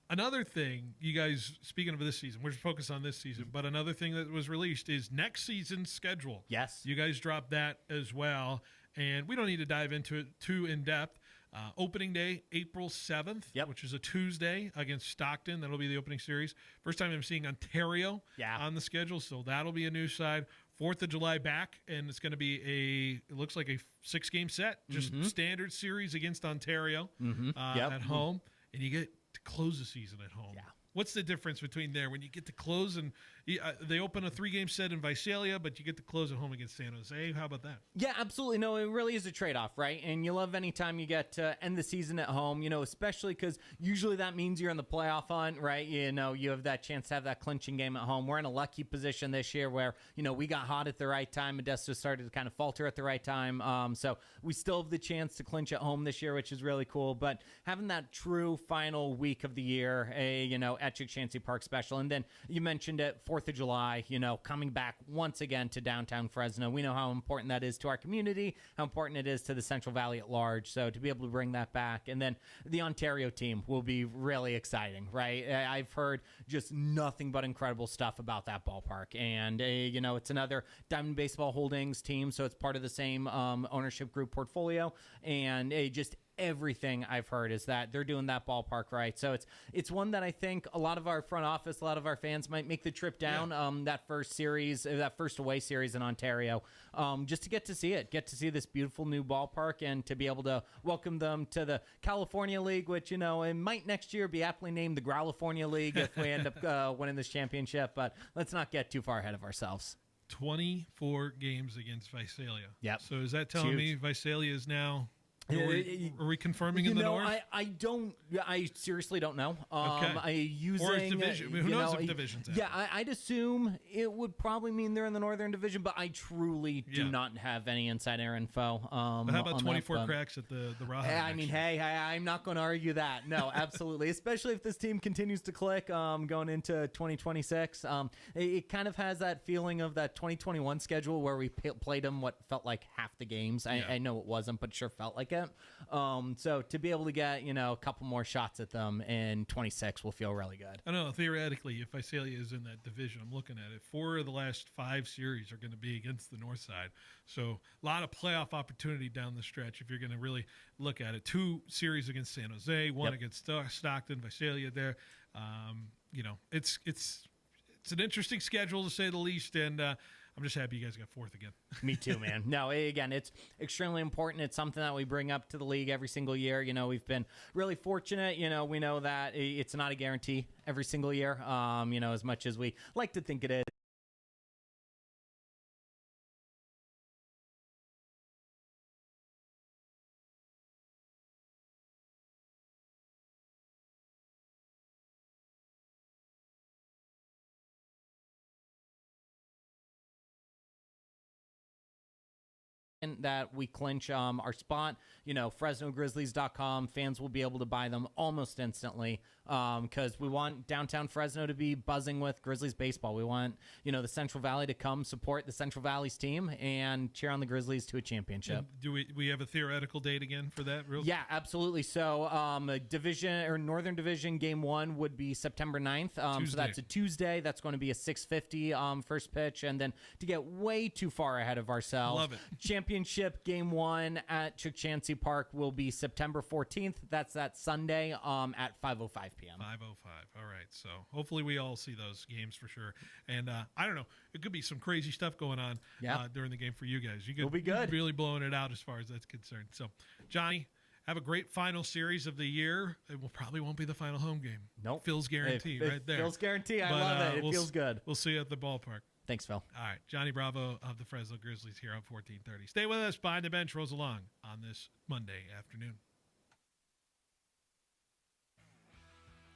Another thing, you guys, speaking of this season, we're focused on this season, but another thing that was released is next season's schedule. Yes. You guys dropped that as well, and we don't need to dive into it too in depth. Opening day, April 7th, which is a Tuesday against Stockton. That'll be the opening series. First time I'm seeing Ontario on the schedule, so that'll be a new side. 4th of July back, and it's going to be it looks like a 6-game set, just standard series against Ontario at home, and you get to close the season at home. Yeah. What's the difference between there when you get to close and they open a 3-game set in Visalia, but you get to close at home against San Jose? How about that? Yeah, absolutely. No, it really is a trade-off, right? And you love any time you get to end the season at home, especially because usually that means you're in the playoff hunt, right? You have that chance to have that clinching game at home. We're in a lucky position this year where, we got hot at the right time. Modesto started to kind of falter at the right time. So we still have the chance to clinch at home this year, which is really cool. But having that true final week of the year, at Chansey Park special. And then you mentioned it, 4th of July, coming back once again to downtown Fresno. We know how important that is to our community, how important it is to the Central Valley at large. So to be able to bring that back. And then the Ontario team will be really exciting, right? I've heard just nothing but incredible stuff about that ballpark. And, it's another Diamond Baseball Holdings team. So it's part of the same ownership group portfolio. And just everything I've heard is that they're doing that ballpark right. So it's one that I think a lot of our front office, a lot of our fans might make the trip down that first away series in Ontario, just to get to see it, get to see this beautiful new ballpark and to be able to welcome them to the California League, which, it might next year be aptly named the Growlifornia League if we end up winning this championship, but let's not get too far ahead of ourselves. 24 games against Visalia. Yep. So is that telling me Visalia is now... Are we confirming in the North? I seriously don't know. Okay. Or is division? Who knows if division's out? Yeah, I'd assume it would probably mean they're in the Northern Division, but I truly do not have any insider info. How about 24 cracks at the Raja? I mean, hey, I'm not going to argue that. No, absolutely. Especially if this team continues to click going into 2026. It kind of has that feeling of that 2021 schedule where we played them what felt like half the games. I know it wasn't, but sure felt like it. So to be able to get, a couple more shots at them in 26 will feel really good. I know, theoretically, if Visalia is in that division, I'm looking at it, 4 of the last 5 series are going to be against the north side. So a lot of playoff opportunity down the stretch if you're going to really look at it. 2 series against San Jose, 1 against Stockton, Visalia there. It's an interesting schedule to say the least, and I'm just happy you guys got 4th again. Me too, man. No, again, it's extremely important. It's something that we bring up to the league every single year. We've been really fortunate. We know that it's not a guarantee every single year, as much as we like to think it is. That we clinch our spot, FresnoGrizzlies.com. Fans will be able to buy them almost instantly because we want downtown Fresno to be buzzing with Grizzlies baseball. We want, the Central Valley to come support the Central Valley's team and cheer on the Grizzlies to a championship. And do we have a theoretical date again for that? Yeah, absolutely. So Northern Division Game 1 would be September 9th. So that's a Tuesday. That's going to be a 6:50 first pitch. And then to get way too far ahead of ourselves, love it. Championship Game 1 at Chansey Park will be September 14th. That's that Sunday at 5:05 p.m. 5:05. All right. So hopefully we all see those games for sure. And I don't know. It could be some crazy stuff going on during the game for you guys. It'll be good. Really blowing it out as far as that's concerned. So, Johnny, have a great final series of the year. It probably won't be the final home game. Nope. Phil's guarantee right there. Phil's guarantee. I love it. It feels good. We'll see you at the ballpark. Thanks, Phil. All right. Johnny Bravo of the Fresno Grizzlies here on 1430. Stay with us. Behind the Bench rolls along on this Monday afternoon.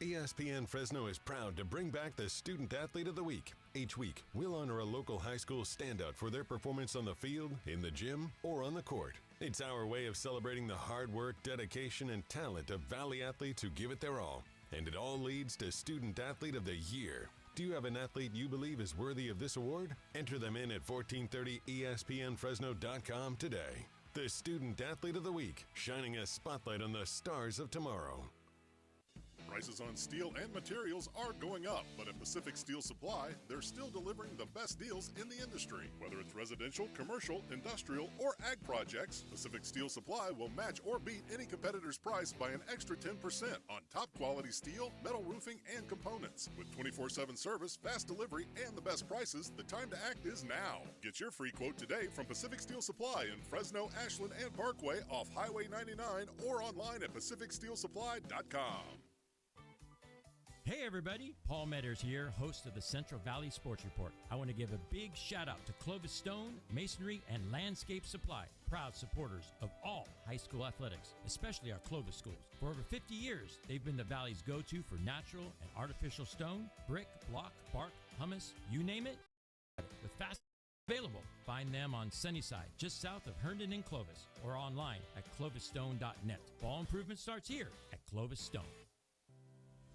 ESPN Fresno is proud to bring back the Student Athlete of the Week. Each week, we'll honor a local high school standout for their performance on the field, in the gym, or on the court. It's our way of celebrating the hard work, dedication, and talent of Valley athletes who give it their all. And it all leads to Student Athlete of the Year. Do you have an athlete you believe is worthy of this award? Enter them in at 1430ESPNFresno.com today. The Student Athlete of the Week, shining a spotlight on the stars of tomorrow. Prices on steel and materials are going up, but at Pacific Steel Supply, they're still delivering the best deals in the industry. Whether it's residential, commercial, industrial, or ag projects, Pacific Steel Supply will match or beat any competitor's price by an extra 10% on top quality steel, metal roofing, and components. With 24/7 service, fast delivery, and the best prices, the time to act is now. Get your free quote today from Pacific Steel Supply in Fresno, Ashland, and Parkway off Highway 99 or online at pacificsteelsupply.com. Hey everybody, Paul Metters here, host of the Central Valley Sports Report. I want to give a big shout out to Clovis Stone, Masonry, and Landscape Supply, proud supporters of all high school athletics, especially our Clovis schools. For over 50 years, they've been the Valley's go-to for natural and artificial stone, brick, block, bark, hummus, you name it, with fast available. Find them on Sunnyside, just south of Herndon and Clovis, or online at clovisstone.net. Ball improvement starts here at Clovis Stone.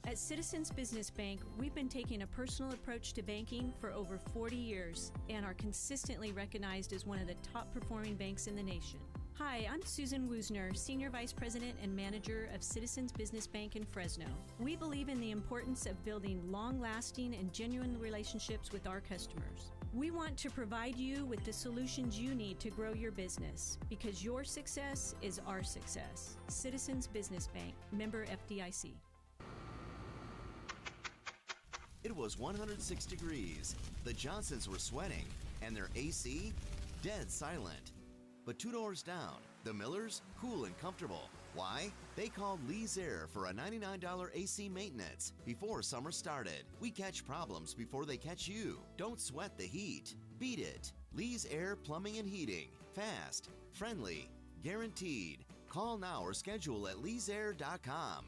At Citizens Business Bank, we've been taking a personal approach to banking for over 40 years and are consistently recognized as one of the top performing banks in the nation. Hi, I'm Susan Woosner, Senior Vice President and Manager of Citizens Business Bank in Fresno. We believe in the importance of building long-lasting and genuine relationships with our customers. We want to provide you with the solutions you need to grow your business because your success is our success. Citizens Business Bank, member FDIC. It was 106 degrees. The Johnsons were sweating, and their AC, dead silent. But 2 doors down, the Millers, cool and comfortable. Why? They called Lee's Air for a $99 AC maintenance before summer started. We catch problems before they catch you. Don't sweat the heat. Beat it. Lee's Air Plumbing and Heating. Fast, friendly, guaranteed. Call now or schedule at leesair.com.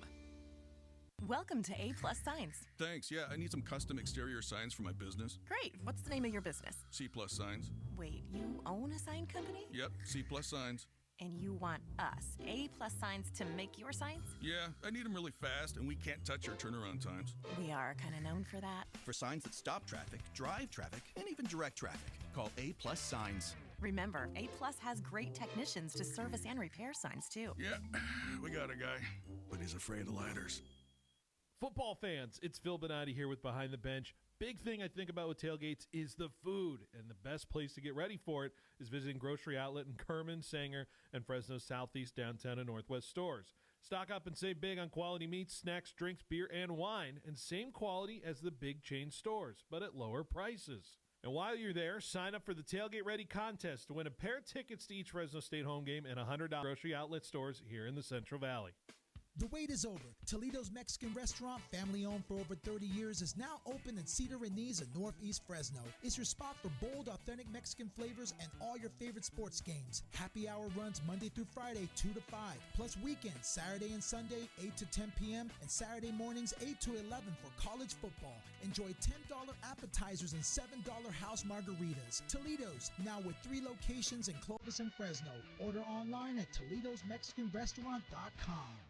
Welcome to A Plus Signs. Thanks. Yeah, I need some custom exterior signs for my business. Great. What's the name of your business? C Plus Signs. Wait, you own a sign company? Yep, C Plus Signs. And you want us, A Plus Signs, to make your signs? Yeah, I need them really fast, and we can't touch our turnaround times. We are kind of known for that. For signs that stop traffic, drive traffic, and even direct traffic, call A Plus Signs. Remember, A Plus has great technicians to service and repair signs, too. Yeah, we got a guy, but he's afraid of ladders. Football fans, it's Phil Benotti here with Behind the Bench. Big thing I think about with tailgates is the food, and the best place to get ready for it is visiting Grocery Outlet in Kerman, Sanger, and Fresno's Southeast, Downtown, and Northwest stores. Stock up and save big on quality meats, snacks, drinks, beer, and wine, and same quality as the big chain stores, but at lower prices. And while you're there, sign up for the Tailgate Ready contest to win a pair of tickets to each Fresno State home game and $100 Grocery Outlet stores here in the Central Valley. The wait is over. Toledo's Mexican restaurant, family-owned for over 30 years, is now open in Cedar Rainiz in Northeast Fresno. It's your spot for bold, authentic Mexican flavors and all your favorite sports games. Happy hour runs Monday through Friday, 2 to 5, plus weekends, Saturday and Sunday, 8 to 10 p.m., and Saturday mornings, 8 to 11 for college football. Enjoy $10 appetizers and $7 house margaritas. Toledo's, now with 3 locations in Clovis and Fresno. Order online at ToledosMexicanRestaurant.com.